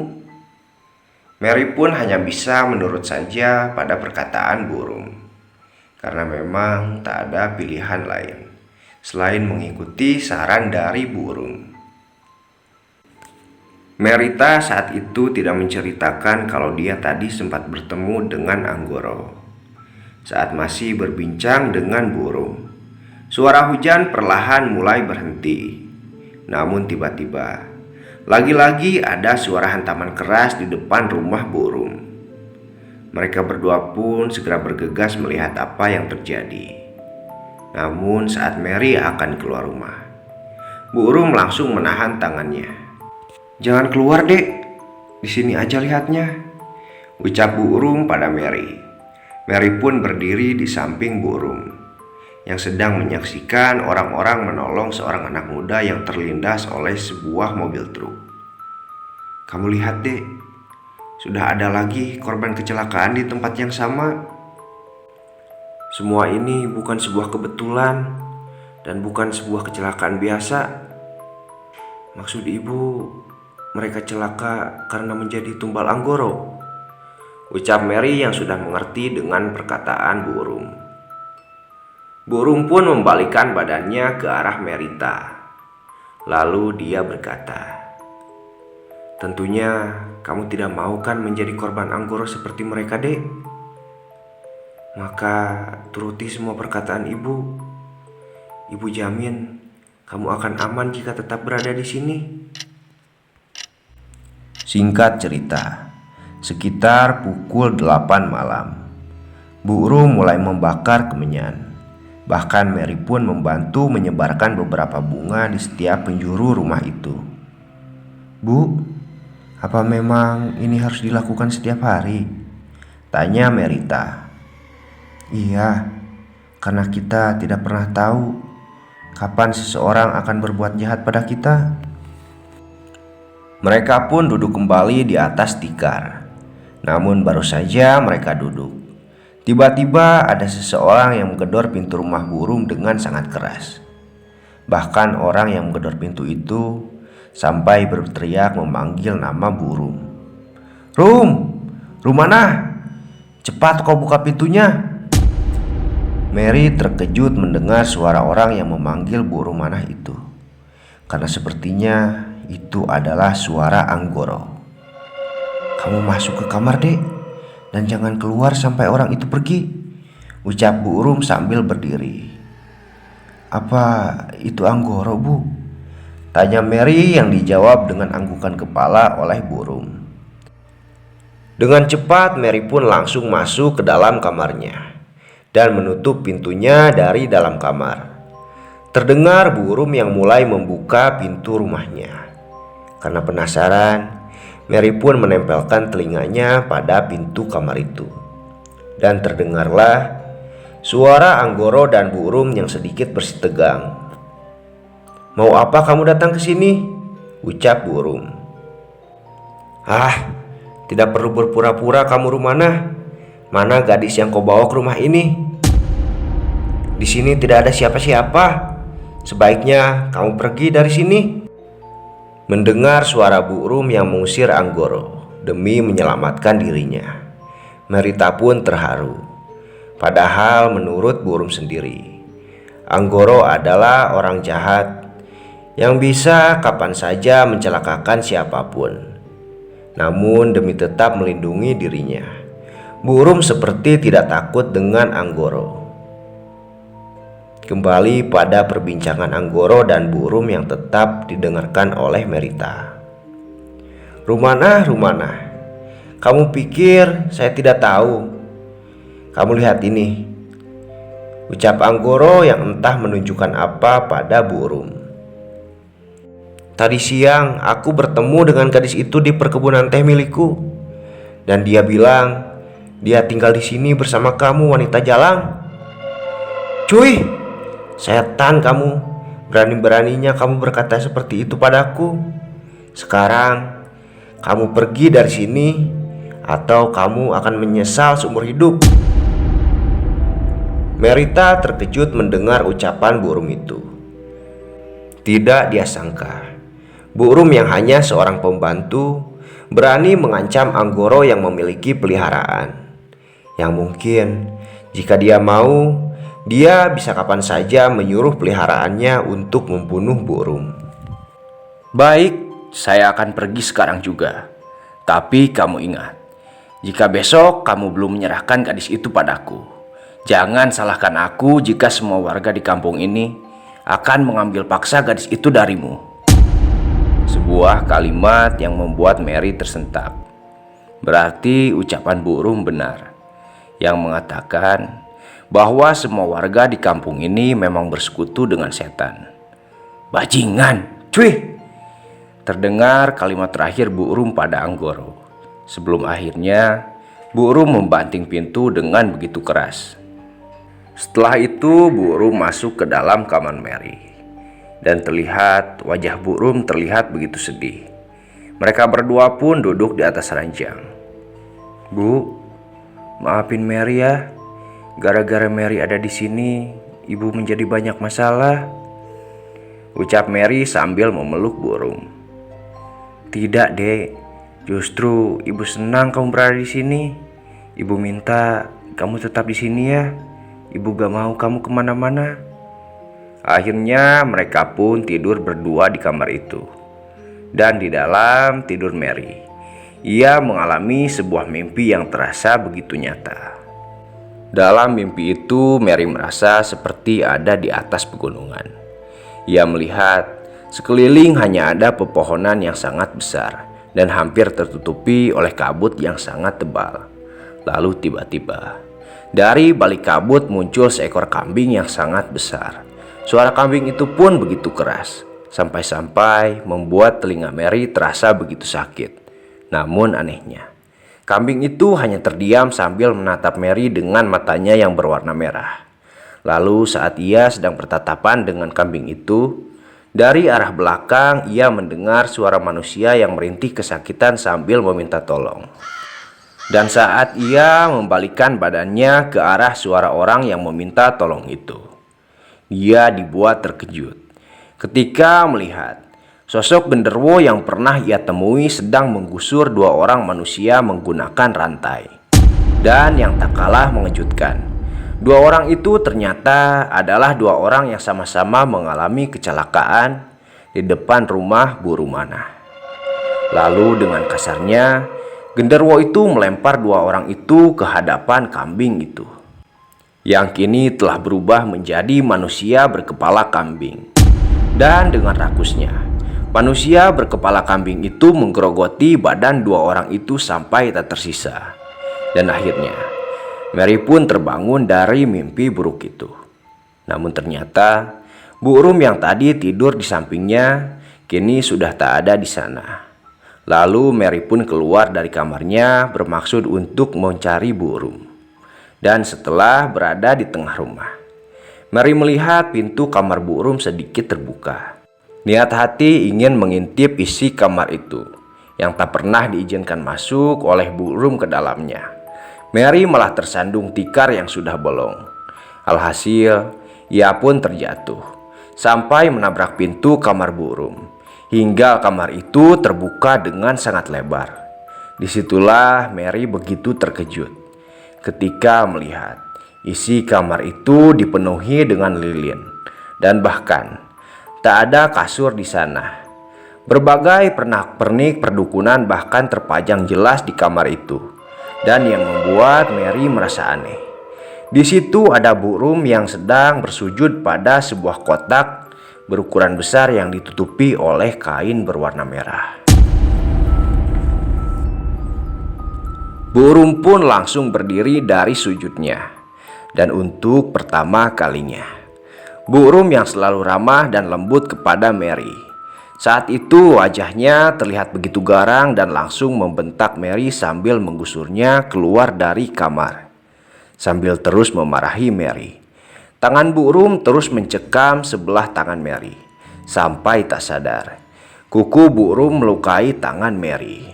A: Mary pun hanya bisa menurut saja pada perkataan burung, karena memang tak ada pilihan lain selain mengikuti saran dari burung. Merita saat itu tidak menceritakan kalau dia tadi sempat bertemu dengan Anggoro. Saat masih berbincang dengan burung, suara hujan perlahan mulai berhenti. Namun tiba-tiba, lagi-lagi ada suara hantaman keras di depan rumah burung. Mereka berdua pun segera bergegas melihat apa yang terjadi. Namun saat Mary akan keluar rumah, burung langsung menahan tangannya. "Jangan keluar, Dek. Di sini aja lihatnya," ucap burung pada Mary. Mary pun berdiri di samping burung yang sedang menyaksikan orang-orang menolong seorang anak muda yang terlindas oleh sebuah mobil truk. "Kamu lihat, Dek, sudah ada lagi korban kecelakaan di tempat yang sama. Semua ini bukan sebuah kebetulan dan bukan sebuah kecelakaan biasa. Maksud ibu, mereka celaka karena menjadi tumbal Anggoro," ucap Mary yang sudah mengerti dengan perkataan burung. Burung pun membalikkan badannya ke arah Merita. Lalu dia berkata, "Tentunya kamu tidak mau kan menjadi korban Anggoro seperti mereka, Dek? Maka turuti semua perkataan ibu. Ibu jamin kamu akan aman jika tetap berada di sini." Singkat cerita, sekitar pukul 8 malam, burung mulai membakar kemenyan. Bahkan Mary pun membantu menyebarkan beberapa bunga di setiap penjuru rumah itu. "Bu, apa memang ini harus dilakukan setiap hari?" tanya Merita. "Iya, karena kita tidak pernah tahu kapan seseorang akan berbuat jahat pada kita." Mereka pun duduk kembali di atas tikar. Namun baru saja mereka duduk, tiba-tiba ada seseorang yang menggedor pintu rumah burung dengan sangat keras. Bahkan orang yang menggedor pintu itu sampai berteriak memanggil nama burung. Rum mana? Cepat kau buka pintunya." Mary terkejut mendengar suara orang yang memanggil burung manah itu, karena sepertinya itu adalah suara Anggoro. "Kamu masuk ke kamar, Dek, dan jangan keluar sampai orang itu pergi," ucap burung sambil berdiri. "Apa itu Anggoro, Bu?" tanya Mary yang dijawab dengan anggukan kepala oleh burung. Dengan cepat Mary pun langsung masuk ke dalam kamarnya dan menutup pintunya dari dalam kamar. Terdengar burung yang mulai membuka pintu rumahnya. Karena penasaran, Mary pun menempelkan telinganya pada pintu kamar itu. Dan terdengarlah suara Anggoro dan burung yang sedikit bersitegang. "Mau apa kamu datang ke sini?" ucap burung. "Ah, tidak perlu berpura-pura kamu Rumana. Mana gadis yang kau bawa ke rumah ini? Di sini tidak ada siapa-siapa. Sebaiknya kamu pergi dari sini." Mendengar suara burung yang mengusir Anggoro demi menyelamatkan dirinya, Merita pun terharu. Padahal menurut burung sendiri, Anggoro adalah orang jahat yang bisa kapan saja mencelakakan siapapun. Namun demi tetap melindungi dirinya, burung seperti tidak takut dengan Anggoro. Kembali pada perbincangan Anggoro dan burung yang tetap didengarkan oleh Merita. Rumana, Kamu pikir saya tidak tahu? Kamu lihat ini, ucap Anggoro yang entah menunjukkan apa pada burung. Tadi siang aku bertemu dengan gadis itu di perkebunan teh milikku, dan dia bilang dia tinggal di sini bersama kamu, wanita jalang. Cuy, setan kamu, berani-beraninya kamu berkata seperti itu padaku. Sekarang kamu pergi dari sini, atau kamu akan menyesal seumur hidup. Merita terkejut mendengar ucapan burung itu. Tidak dia sangka, burung yang hanya seorang pembantu berani mengancam Anggoro yang memiliki peliharaan, yang mungkin jika dia mau, dia bisa kapan saja menyuruh peliharaannya untuk membunuh burung.
B: Baik, saya akan pergi sekarang juga. Tapi kamu ingat, jika besok kamu belum menyerahkan gadis itu padaku, jangan salahkan aku jika semua warga di kampung ini akan mengambil paksa gadis itu darimu. Sebuah kalimat yang membuat Mary tersentak. Berarti ucapan burung benar, yang mengatakan bahwa semua warga di kampung ini memang bersekutu dengan setan. Bajingan, cuy! Terdengar kalimat terakhir burung pada Anggoro. Sebelum akhirnya burung membanting pintu dengan begitu keras. Setelah itu burung masuk ke dalam kamar Mary, dan terlihat wajah burung terlihat begitu sedih. Mereka berdua pun duduk di atas ranjang. Bu, maafin Mary ya. Gara-gara Mary ada di sini, ibu menjadi banyak masalah, ucap Mary sambil memeluk burung. Tidak, Dek. Justru ibu senang kamu berada di sini. Ibu minta kamu tetap di sini ya. Ibu gak mau kamu kemana-mana. Akhirnya mereka pun tidur berdua di kamar itu. Dan di dalam tidur Mary, ia mengalami sebuah mimpi yang terasa begitu nyata. Dalam mimpi itu Mary merasa seperti ada di atas pegunungan. Ia melihat sekeliling hanya ada pepohonan yang sangat besar dan hampir tertutupi oleh kabut yang sangat tebal. Lalu tiba-tiba dari balik kabut muncul seekor kambing yang sangat besar. Suara kambing itu pun begitu keras, sampai-sampai membuat telinga Mary terasa begitu sakit. Namun anehnya, kambing itu hanya terdiam sambil menatap Mary dengan matanya yang berwarna merah. Lalu saat ia sedang bertatapan dengan kambing itu, dari arah belakang ia mendengar suara manusia yang merintih kesakitan sambil meminta tolong. Dan saat ia membalikkan badannya ke arah suara orang yang meminta tolong itu, ia dibuat terkejut ketika melihat sosok genderuwo yang pernah ia temui sedang menggusur dua orang manusia menggunakan rantai. Dan yang tak kalah mengejutkan, dua orang itu ternyata adalah dua orang yang sama-sama mengalami kecelakaan di depan rumah Bu Rumana. Lalu dengan kasarnya, genderuwo itu melempar dua orang itu ke hadapan kambing itu, yang kini telah berubah menjadi manusia berkepala kambing. Dan dengan rakusnya, manusia berkepala kambing itu menggerogoti badan dua orang itu sampai tak tersisa. Dan akhirnya Mary pun terbangun dari mimpi buruk itu. Namun ternyata burung yang tadi tidur di sampingnya kini sudah tak ada di sana. Lalu Mary pun keluar dari kamarnya bermaksud untuk mencari burung. Dan setelah berada di tengah rumah, Mary melihat pintu kamar burung sedikit terbuka. Niat hati ingin mengintip isi kamar itu yang tak pernah diizinkan masuk oleh burung ke dalamnya. Mary malah tersandung tikar yang sudah bolong. Alhasil, ia pun terjatuh sampai menabrak pintu kamar burung, hingga kamar itu terbuka dengan sangat lebar. Disitulah Mary begitu terkejut ketika melihat isi kamar itu dipenuhi dengan lilin, dan bahkan tak ada kasur di sana. Berbagai pernak-pernik perdukunan bahkan terpajang jelas di kamar itu. Dan yang membuat Mary merasa aneh, di situ ada burung yang sedang bersujud pada sebuah kotak berukuran besar yang ditutupi oleh kain berwarna merah. Bu Rum pun langsung berdiri dari sujudnya. Dan untuk pertama kalinya, Bu Rum yang selalu ramah dan lembut kepada Mary, saat itu wajahnya terlihat begitu garang dan langsung membentak Mary sambil menggusurnya keluar dari kamar. Sambil terus memarahi Mary, tangan Bu Rum terus mencekam sebelah tangan Mary sampai tak sadar kuku Bu Rum melukai tangan Mary.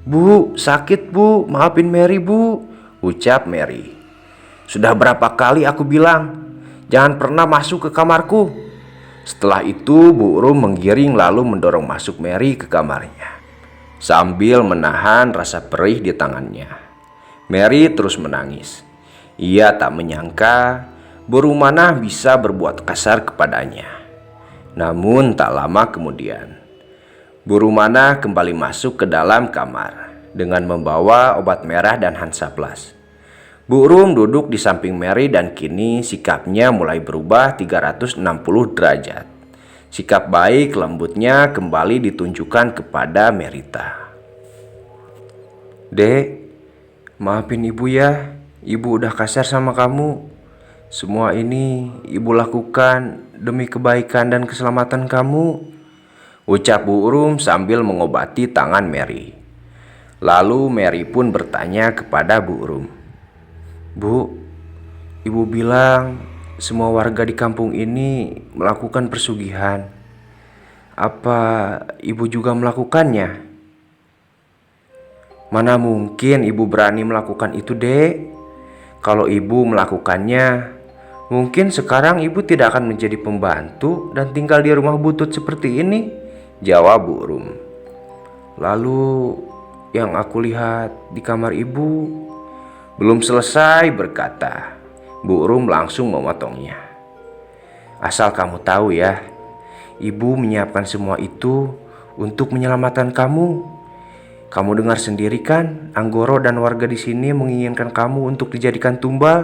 B: "Bu, sakit bu, maafin Mary bu," ucap Mary. "Sudah berapa kali aku bilang, jangan pernah masuk ke kamarku." Setelah itu Bu Rum menggiring lalu mendorong masuk Mary ke kamarnya sambil menahan rasa perih di tangannya. Mary terus menangis. Ia tak menyangka Bu Rumana bisa berbuat kasar kepadanya. Namun tak lama kemudian, Bu Rumana kembali masuk ke dalam kamar dengan membawa obat merah dan Hansaplast. Bu Rum duduk di samping Mary dan kini sikapnya mulai berubah 360 derajat. Sikap baik lembutnya kembali ditunjukkan kepada Merita. "Dek, maafin ibu ya. Ibu udah kasar sama kamu. Semua ini ibu lakukan demi kebaikan dan keselamatan kamu," ucap Bu Rum sambil mengobati tangan Mary. Lalu Mary pun bertanya kepada Bu Rum, "Bu, ibu bilang semua warga di kampung ini melakukan persugihan. Apa ibu juga melakukannya?" "Mana mungkin ibu berani melakukan itu, Dek. Kalau ibu melakukannya, mungkin sekarang ibu tidak akan menjadi pembantu dan tinggal di rumah butut seperti ini," jawab Bu Rum. "Lalu yang aku lihat di kamar ibu..." Belum selesai berkata, Bu Rum langsung memotongnya. "Asal kamu tahu ya, ibu menyiapkan semua itu untuk menyelamatkan kamu. Kamu dengar sendiri kan, Anggoro dan warga di sini menginginkan kamu untuk dijadikan tumbal.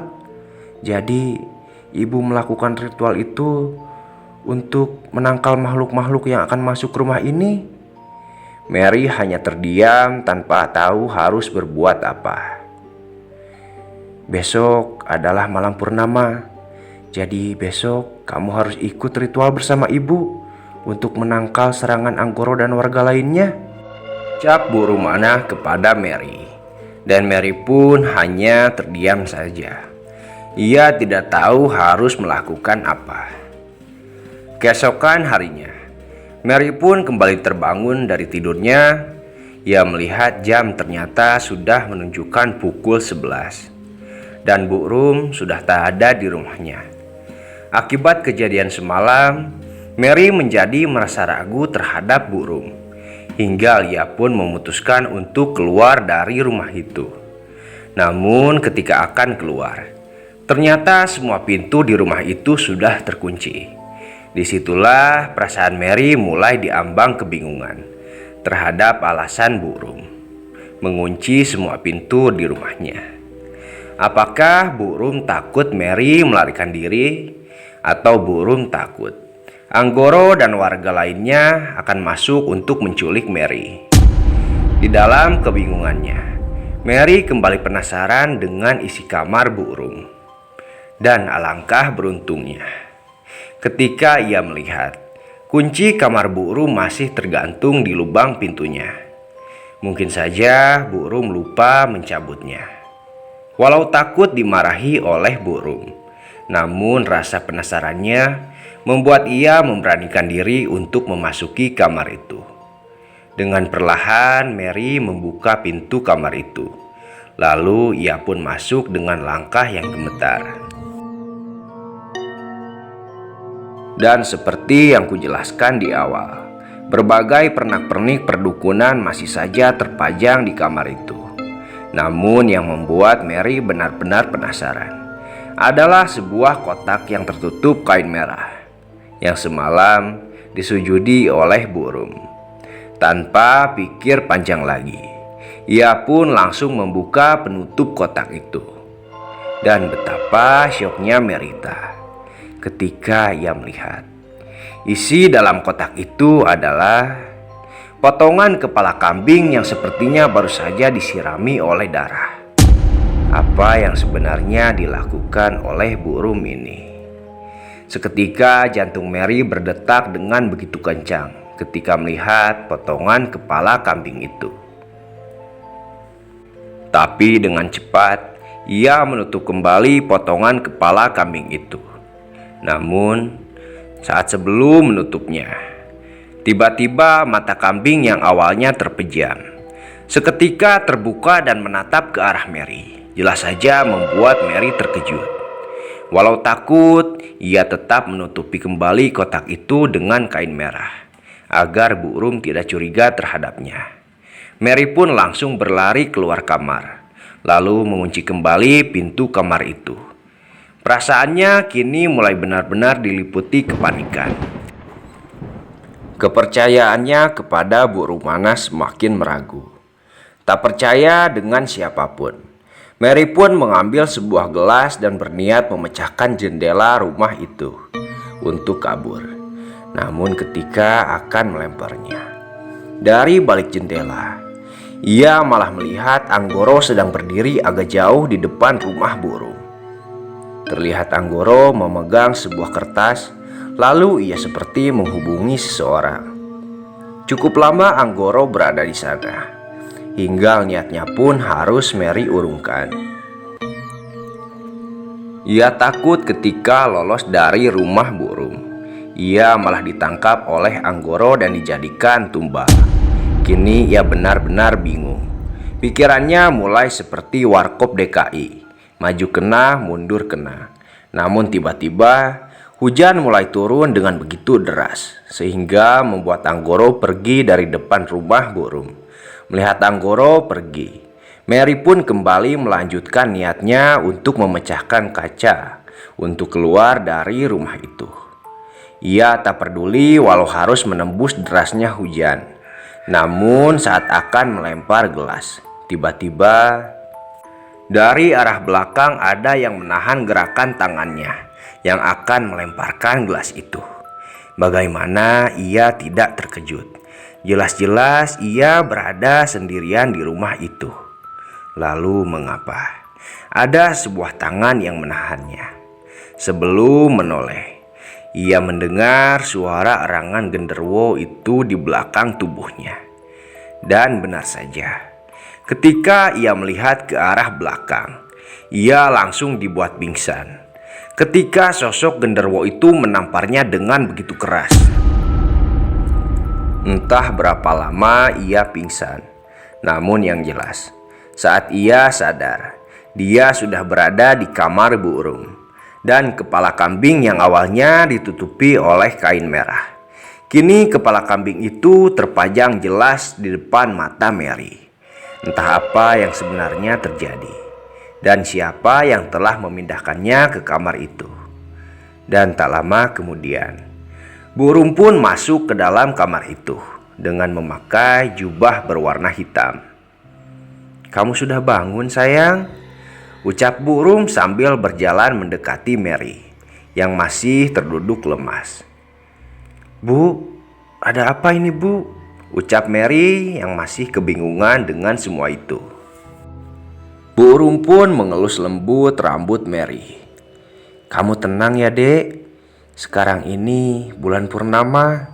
B: Jadi, ibu melakukan ritual itu untuk menangkal makhluk-makhluk yang akan masuk ke rumah ini." Mary hanya terdiam tanpa tahu harus berbuat apa. "Besok adalah malam purnama. Jadi besok kamu harus ikut ritual bersama ibu untuk menangkal serangan Anggoro dan warga lainnya," ucap Bu Rumana kepada Mary. Dan Mary pun hanya terdiam saja. Ia tidak tahu harus melakukan apa. Keesokan harinya, Mary pun kembali terbangun dari tidurnya. Ia melihat jam ternyata sudah menunjukkan pukul 11 dan Bu Rum sudah tak ada di rumahnya. Akibat kejadian semalam, Mary menjadi merasa ragu terhadap Bu Rum, hingga ia pun memutuskan untuk keluar dari rumah itu. Namun ketika akan keluar, ternyata semua pintu di rumah itu sudah terkunci. Disitulah perasaan Mary mulai diambang kebingungan terhadap alasan Bu Rum mengunci semua pintu di rumahnya. Apakah Bu Rum takut Mary melarikan diri, atau Bu Rum takut Anggoro dan warga lainnya akan masuk untuk menculik Mary? Di dalam kebingungannya, Mary kembali penasaran dengan isi kamar Bu Rum. Dan alangkah beruntungnya ketika ia melihat kunci kamar Bu Rum masih tergantung di lubang pintunya. Mungkin saja Bu Rum lupa mencabutnya. Walau takut dimarahi oleh Bu Rum, namun rasa penasarannya membuat ia memberanikan diri untuk memasuki kamar itu. Dengan perlahan Mary membuka pintu kamar itu. Lalu ia pun masuk dengan langkah yang gemetar. Dan seperti yang kujelaskan di awal, berbagai pernak-pernik perdukunan masih saja terpajang di kamar itu. Namun yang membuat Mary benar-benar penasaran adalah sebuah kotak yang tertutup kain merah yang semalam disujudi oleh Bu Rum. Tanpa pikir panjang lagi, ia pun langsung membuka penutup kotak itu. Dan betapa syoknya Merita ketika ia melihat isi dalam kotak itu adalah
A: potongan kepala kambing yang sepertinya baru saja disirami oleh darah. Apa yang sebenarnya dilakukan oleh Bu Rum ini? Seketika jantung Mary berdetak dengan begitu kencang ketika melihat potongan kepala kambing itu. Tapi dengan cepat ia menutup kembali potongan kepala kambing itu. Namun saat sebelum menutupnya, tiba-tiba mata kambing yang awalnya terpejam seketika terbuka dan menatap ke arah Mary. Jelas saja membuat Mary terkejut. Walau takut, ia tetap menutupi kembali kotak itu dengan kain merah agar Bu Rum tidak curiga terhadapnya. Mary pun langsung berlari keluar kamar, lalu mengunci kembali pintu kamar itu. Perasaannya kini mulai benar-benar diliputi kepanikan. Kepercayaannya kepada Bu Rumana semakin meragu. Tak percaya dengan siapapun, Mary pun mengambil sebuah gelas dan berniat memecahkan jendela rumah itu untuk kabur. Namun ketika akan melemparnya dari balik jendela, ia malah melihat Anggoro sedang berdiri agak jauh di depan rumah Bu Rum. Terlihat Anggoro memegang sebuah kertas, lalu ia seperti menghubungi seseorang. Cukup lama Anggoro berada di sana, hingga niatnya pun harus Mary urungkan. Ia takut ketika lolos dari rumah Bu Rum, ia malah ditangkap oleh Anggoro dan dijadikan tumbal. Kini ia benar-benar bingung. Pikirannya mulai seperti Warkop DKI, maju kena, mundur kena. Namun tiba-tiba hujan mulai turun dengan begitu deras, sehingga membuat Anggoro pergi dari depan rumah Bu Rum. Melihat Anggoro pergi, Mary pun kembali melanjutkan niatnya untuk memecahkan kaca untuk keluar dari rumah itu. Ia tak peduli walau harus menembus derasnya hujan. Namun saat akan melempar gelas, tiba-tiba dari arah belakang ada yang menahan gerakan tangannya yang akan melemparkan gelas itu. Bagaimana ia tidak terkejut? Jelas-jelas ia berada sendirian di rumah itu. Lalu mengapa ada sebuah tangan yang menahannya? Sebelum menoleh, ia mendengar suara erangan genderuwo itu di belakang tubuhnya. Dan benar saja, ketika ia melihat ke arah belakang, ia langsung dibuat pingsan ketika sosok genderuwo itu menamparnya dengan begitu keras. Entah berapa lama ia pingsan, namun yang jelas, saat ia sadar, dia sudah berada di kamar Bu Rum, dan kepala kambing yang awalnya ditutupi oleh kain merah, kini kepala kambing itu terpajang jelas di depan mata Mary. Entah apa yang sebenarnya terjadi, dan siapa yang telah memindahkannya ke kamar itu. Dan tak lama kemudian, Bu Rum pun masuk ke dalam kamar itu dengan memakai jubah berwarna hitam. "Kamu sudah bangun, sayang?" ucap Bu Rum sambil berjalan mendekati Mary yang masih terduduk lemas. "Bu, ada apa ini, Bu?" ucap Mary yang masih kebingungan dengan semua itu. Bu Rum pun mengelus lembut rambut Mary. "Kamu tenang ya, Dek. Sekarang ini bulan purnama.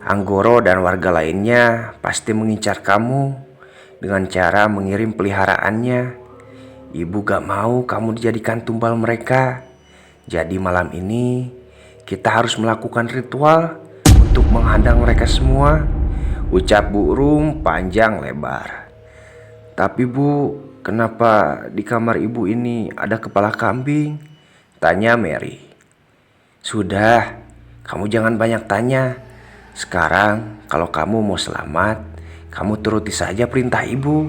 A: Anggoro dan warga lainnya pasti mengincar kamu dengan cara mengirim peliharaannya. Ibu gak mau kamu dijadikan tumbal mereka. Jadi malam ini kita harus melakukan ritual untuk menghadang mereka semua," ucap Bu Rum panjang lebar. "Tapi Bu, kenapa di kamar ibu ini ada kepala kambing?" tanya Mary. "Sudah, kamu jangan banyak tanya. Sekarang kalau kamu mau selamat, kamu turuti saja perintah ibu."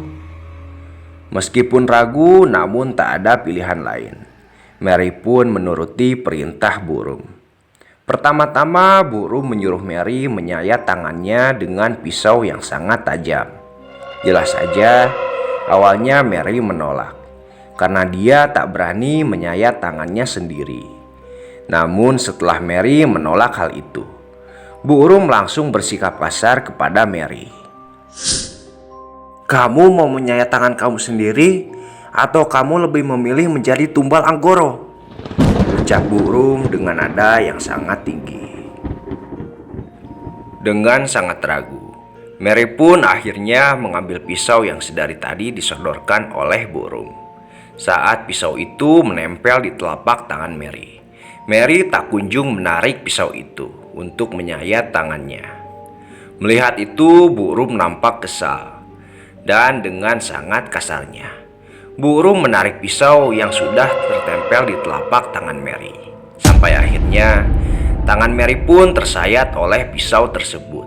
A: Meskipun ragu, namun tak ada pilihan lain. Mary pun menuruti perintah Bu Rum. Pertama-tama Bu Rum menyuruh Mary menyayat tangannya dengan pisau yang sangat tajam. Jelas saja awalnya Mary menolak karena dia tak berani menyayat tangannya sendiri. Namun setelah Mary menolak hal itu, Bu Rum langsung bersikap kasar kepada Mary.
B: Kamu mau menyayat tangan kamu sendiri, atau kamu lebih memilih menjadi tumbal Anggoro? Ucap burung dengan nada yang sangat tinggi. Dengan sangat ragu, Mary pun akhirnya mengambil pisau yang sedari tadi disodorkan oleh burung. Saat pisau itu menempel di telapak tangan Mary, Mary tak kunjung menarik pisau itu untuk menyayat tangannya. Melihat itu, burung nampak kesal, dan dengan sangat kasarnya burung menarik pisau yang sudah tertempel di telapak tangan Mary. Sampai akhirnya tangan Mary pun tersayat oleh pisau tersebut.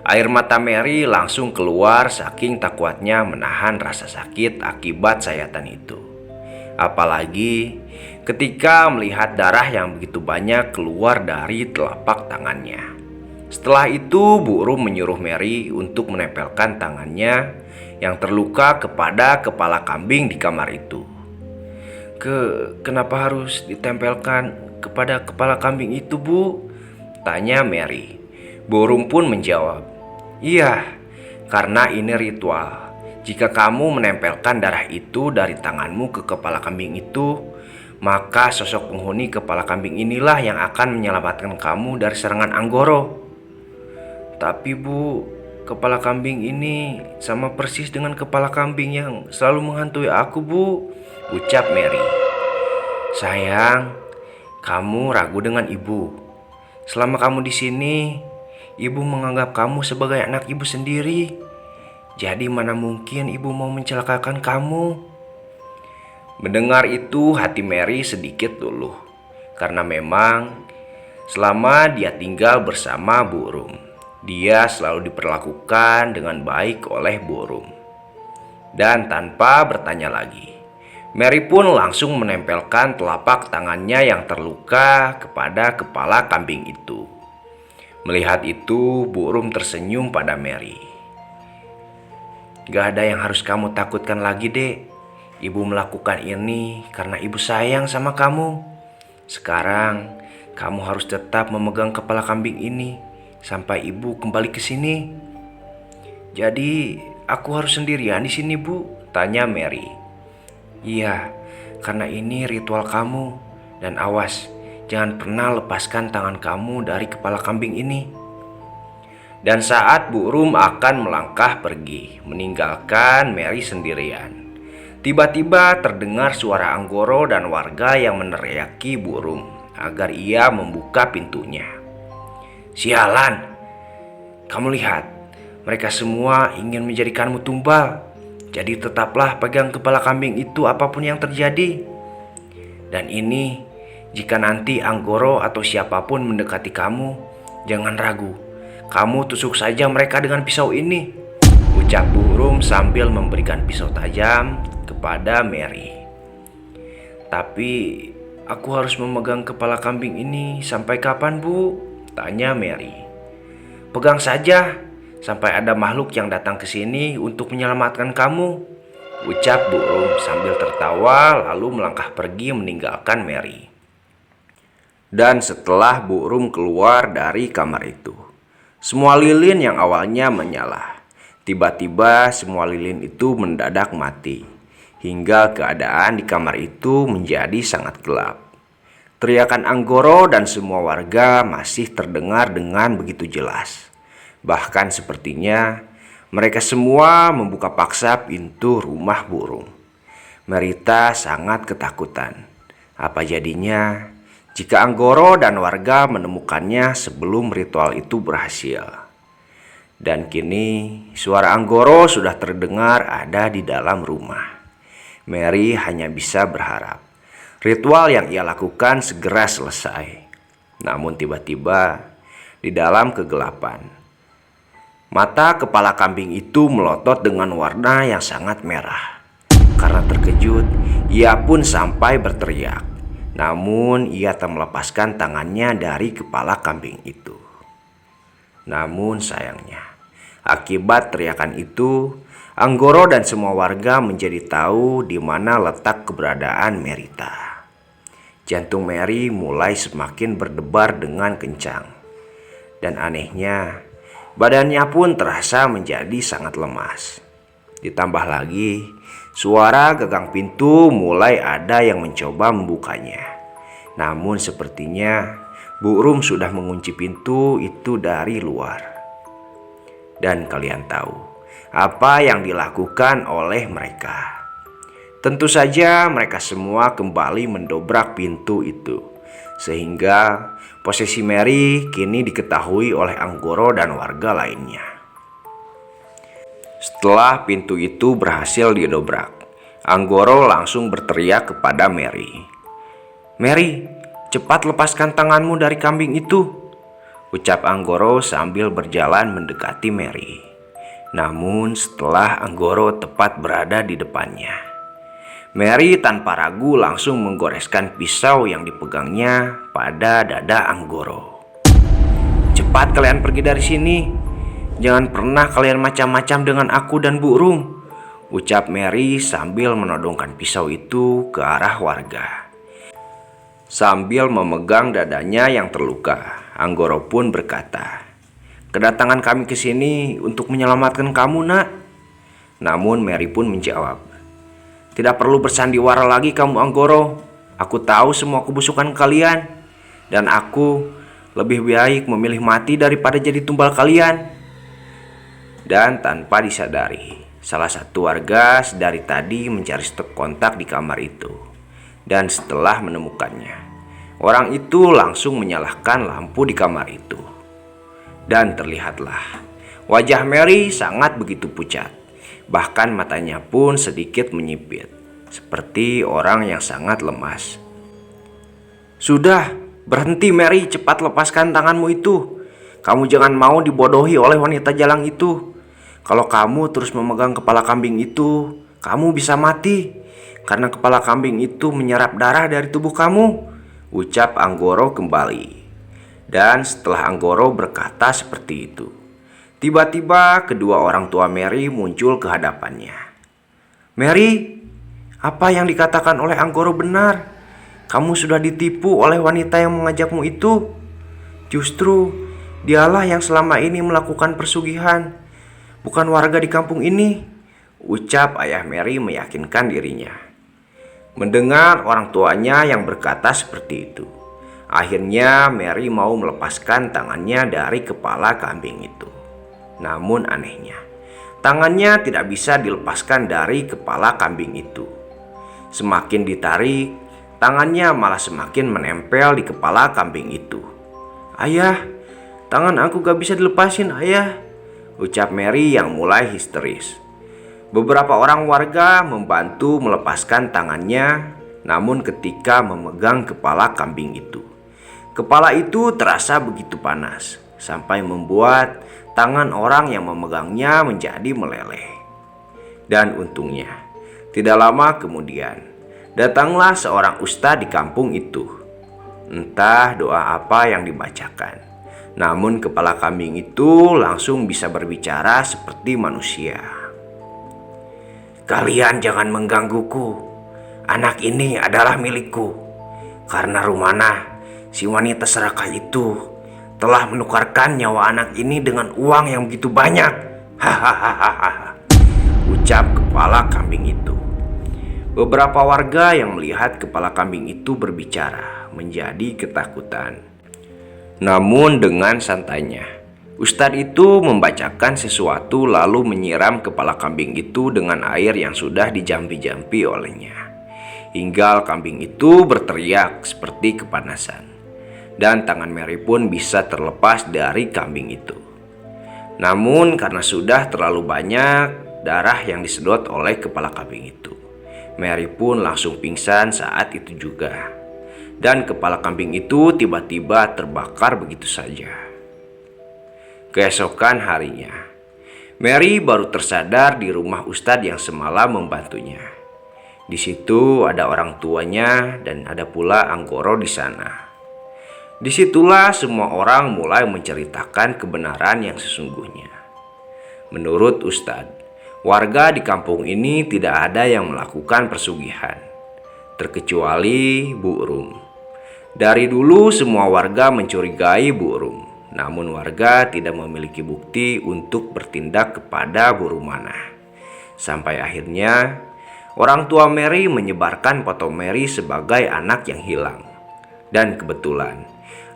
B: Air mata Mary langsung keluar saking tak kuatnya menahan rasa sakit akibat sayatan itu. Apalagi ketika melihat darah yang begitu banyak keluar dari telapak tangannya. Setelah itu, burung menyuruh Mary untuk menempelkan tangannya yang terluka kepada kepala kambing di kamar itu. Kenapa harus ditempelkan kepada kepala kambing itu, Bu? Tanya Mary. Burung pun menjawab, "Iya, karena ini ritual. Jika kamu menempelkan darah itu dari tanganmu ke kepala kambing itu, maka sosok penghuni kepala kambing inilah yang akan menyelamatkan kamu dari serangan Anggoro." "Tapi Bu, kepala kambing ini sama persis dengan kepala kambing yang selalu menghantui aku, Bu," ucap Mary. "Sayang, kamu ragu dengan ibu. Selama kamu di sini, ibu menganggap kamu sebagai anak ibu sendiri. Jadi mana mungkin ibu mau mencelakakan kamu?" Mendengar itu, hati Mary sedikit luluh. Karena memang selama dia tinggal bersama burung, dia selalu diperlakukan dengan baik oleh burung. Dan tanpa bertanya lagi, Mary pun langsung menempelkan telapak tangannya yang terluka kepada kepala kambing itu. Melihat itu, burung tersenyum pada Mary. "Gak ada yang harus kamu takutkan lagi, Dek. Ibu melakukan ini karena ibu sayang sama kamu. Sekarang, kamu harus tetap memegang kepala kambing ini sampai ibu kembali ke sini." "Jadi, aku harus sendirian di sini, Bu?" tanya Mary. "Iya, karena ini ritual kamu. Dan awas, jangan pernah lepaskan tangan kamu dari kepala kambing ini." Dan saat burung akan melangkah pergi, meninggalkan Mary sendirian, tiba-tiba terdengar suara Anggoro dan warga yang meneriaki burung agar ia membuka pintunya. "Sialan, kamu lihat, mereka semua ingin menjadikanmu tumbal. Jadi tetaplah pegang kepala kambing itu apapun yang terjadi. Dan ini, jika nanti Anggoro atau siapapun mendekati kamu, jangan ragu. Kamu tusuk saja mereka dengan pisau ini," ucap burung sambil memberikan pisau tajam kepada Mary. "Tapi aku harus memegang kepala kambing ini sampai kapan, Bu?" tanya Mary. "Pegang saja sampai ada makhluk yang datang ke sini untuk menyelamatkan kamu," ucap burung sambil tertawa lalu melangkah pergi meninggalkan Mary. Dan setelah burung keluar dari kamar itu, semua lilin yang awalnya menyala, tiba-tiba semua lilin itu mendadak mati, hingga keadaan di kamar itu menjadi sangat gelap. Teriakan Anggoro dan semua warga masih terdengar dengan begitu jelas. Bahkan sepertinya mereka semua membuka paksa pintu rumah burung. Merita sangat ketakutan. Apa jadinya jika Anggoro dan warga menemukannya sebelum ritual itu berhasil? Dan kini suara Anggoro sudah terdengar ada di dalam rumah. Mary hanya bisa berharap ritual yang ia lakukan segera selesai. Namun tiba-tiba di dalam kegelapan, mata kepala kambing itu melotot dengan warna yang sangat merah. Karena terkejut, ia pun sampai berteriak. Namun ia tak melepaskan tangannya dari kepala kambing itu. Namun sayangnya, akibat teriakan itu, Anggoro dan semua warga menjadi tahu di mana letak keberadaan Merita. Jantung Mary mulai semakin berdebar dengan kencang. Dan anehnya, badannya pun terasa menjadi sangat lemas.
A: Ditambah lagi, suara gagang pintu mulai ada yang mencoba membukanya. Namun sepertinya Bu Rum sudah mengunci pintu itu dari luar. Dan kalian tahu apa yang dilakukan oleh mereka. Tentu saja mereka semua kembali mendobrak pintu itu, sehingga posisi Mary kini diketahui oleh Anggoro dan warga lainnya. Setelah pintu itu berhasil didobrak, Anggoro langsung berteriak kepada Mary. "Mary, cepat lepaskan tanganmu dari kambing itu," ucap Anggoro sambil berjalan mendekati Mary. Namun setelah Anggoro tepat berada di depannya, Mary tanpa ragu langsung menggoreskan pisau yang dipegangnya pada dada Anggoro. "Cepat kalian pergi dari sini. Jangan pernah kalian macam-macam dengan aku dan Bu Rum," ucap Mary sambil menodongkan pisau itu ke arah warga. Sambil memegang dadanya yang terluka, Anggoro pun berkata, "Kedatangan kami ke sini untuk menyelamatkan kamu, Nak." Namun Mary pun menjawab, "Tidak perlu bersandiwara lagi kamu, Anggoro. Aku tahu semua kebusukan kalian, dan aku lebih baik memilih mati daripada jadi tumbal kalian." Dan tanpa disadari, salah satu warga sedari tadi mencari stop kontak di kamar itu. Dan setelah menemukannya, orang itu langsung menyalakan lampu di kamar itu. Dan terlihatlah wajah Mary sangat begitu pucat. Bahkan matanya pun sedikit menyipit, seperti orang yang sangat lemas. "Sudah, berhenti Mary, cepat lepaskan tanganmu itu. Kamu jangan mau dibodohi oleh wanita jalang itu. Kalau kamu terus memegang kepala kambing itu, kamu bisa mati, karena kepala kambing itu menyerap darah dari tubuh kamu," ucap Anggoro kembali. Dan setelah Anggoro berkata seperti itu, tiba-tiba kedua orang tua Mary muncul ke hadapannya. "Mary, apa yang dikatakan oleh Anggoro benar. Kamu sudah ditipu oleh wanita yang mengajakmu itu. Justru dialah yang selama ini melakukan persugihan, bukan warga di kampung ini," ucap ayah Mary meyakinkan dirinya. Mendengar orang tuanya yang berkata seperti itu, akhirnya Mary mau melepaskan tangannya dari kepala kambing itu. Namun anehnya, tangannya tidak bisa dilepaskan dari kepala kambing itu. Semakin ditarik, tangannya malah semakin menempel di kepala kambing itu. "Ayah, tangan aku gak bisa dilepasin, Ayah," ucap Mary yang mulai histeris. Beberapa orang warga membantu melepaskan tangannya, namun ketika memegang kepala kambing itu, kepala itu terasa begitu panas, sampai membuat tangan orang yang memegangnya menjadi meleleh. Dan untungnya, tidak lama kemudian, datanglah seorang ustadz di kampung itu. Entah doa apa yang dibacakan, namun kepala kambing itu langsung bisa berbicara seperti manusia. "Kalian jangan menggangguku. Anak ini adalah milikku. Karena Rumana, si wanita serakah itu, telah menukarkan nyawa anak ini dengan uang yang begitu banyak. Hahaha," ucap kepala kambing itu. Beberapa warga yang melihat kepala kambing itu berbicara menjadi ketakutan. Namun dengan santainya, ustadz itu membacakan sesuatu lalu menyiram kepala kambing itu dengan air yang sudah dijampi-jampi olehnya, hingga kambing itu berteriak seperti kepanasan. Dan tangan Mary pun bisa terlepas dari kambing itu. Namun karena sudah terlalu banyak darah yang disedot oleh kepala kambing itu, Mary pun langsung pingsan saat itu juga. Dan kepala kambing itu tiba-tiba terbakar begitu saja. Keesokan harinya, Mary baru tersadar di rumah ustadz yang semalam membantunya. Di situ ada orang tuanya dan ada pula Anggoro di sana. Disitulah semua orang mulai menceritakan kebenaran yang sesungguhnya. Menurut ustadz, warga di kampung ini tidak ada yang melakukan persugihan, terkecuali Bu Rum. Dari dulu semua warga mencurigai Bu Rum, namun warga tidak memiliki bukti untuk bertindak kepada Bu Rumana. Sampai akhirnya orang tua Mary menyebarkan foto Mary sebagai anak yang hilang. Dan kebetulan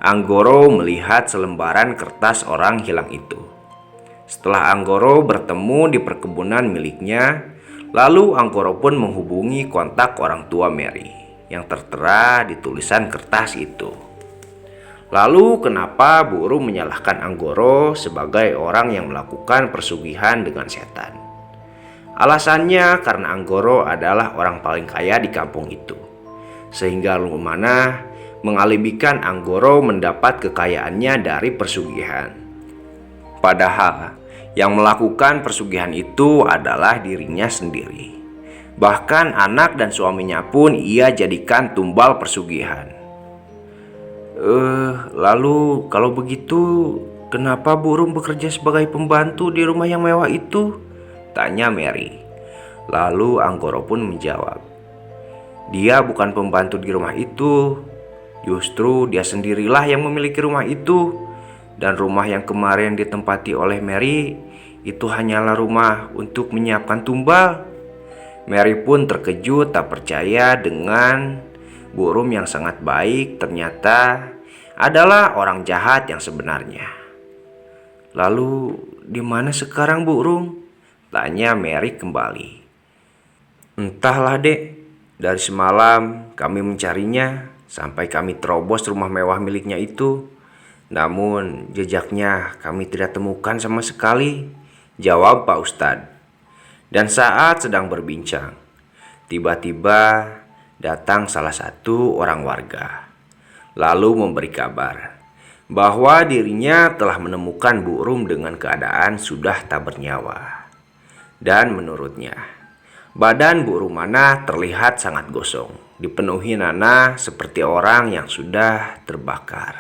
A: Anggoro melihat selembaran kertas orang hilang itu. Setelah Anggoro bertemu di perkebunan miliknya, lalu Anggoro pun menghubungi kontak orang tua Mary yang tertera di tulisan kertas itu. Lalu kenapa burung menyalahkan Anggoro sebagai orang yang melakukan persugihan dengan setan? Alasannya karena Anggoro adalah orang paling kaya di kampung itu, sehingga Rumana mengalihkan Anggoro mendapat kekayaannya dari persugihan. Padahal yang melakukan persugihan itu adalah dirinya sendiri. Bahkan anak dan suaminya pun ia jadikan tumbal persugihan. Lalu kalau begitu kenapa burung bekerja sebagai pembantu di rumah yang mewah itu? Tanya Mary. Lalu Anggoro pun menjawab, dia bukan pembantu di rumah itu. Justru dia sendirilah yang memiliki rumah itu. Dan rumah yang kemarin ditempati oleh Mary itu hanyalah rumah untuk menyiapkan tumbal. Mary pun terkejut tak percaya dengan burung yang sangat baik ternyata adalah orang jahat yang sebenarnya. Lalu di mana sekarang burung? Tanya Mary kembali. Entahlah dek, dari semalam kami mencarinya sampai kami terobos rumah mewah miliknya itu. Namun jejaknya kami tidak temukan sama sekali, jawab Pak Ustadz. Dan saat sedang berbincang, tiba-tiba datang salah satu orang warga, lalu memberi kabar bahwa dirinya telah menemukan burung dengan keadaan sudah tak bernyawa. Dan menurutnya, badan Bu Rumana terlihat sangat gosong, dipenuhi nanah seperti orang yang sudah terbakar.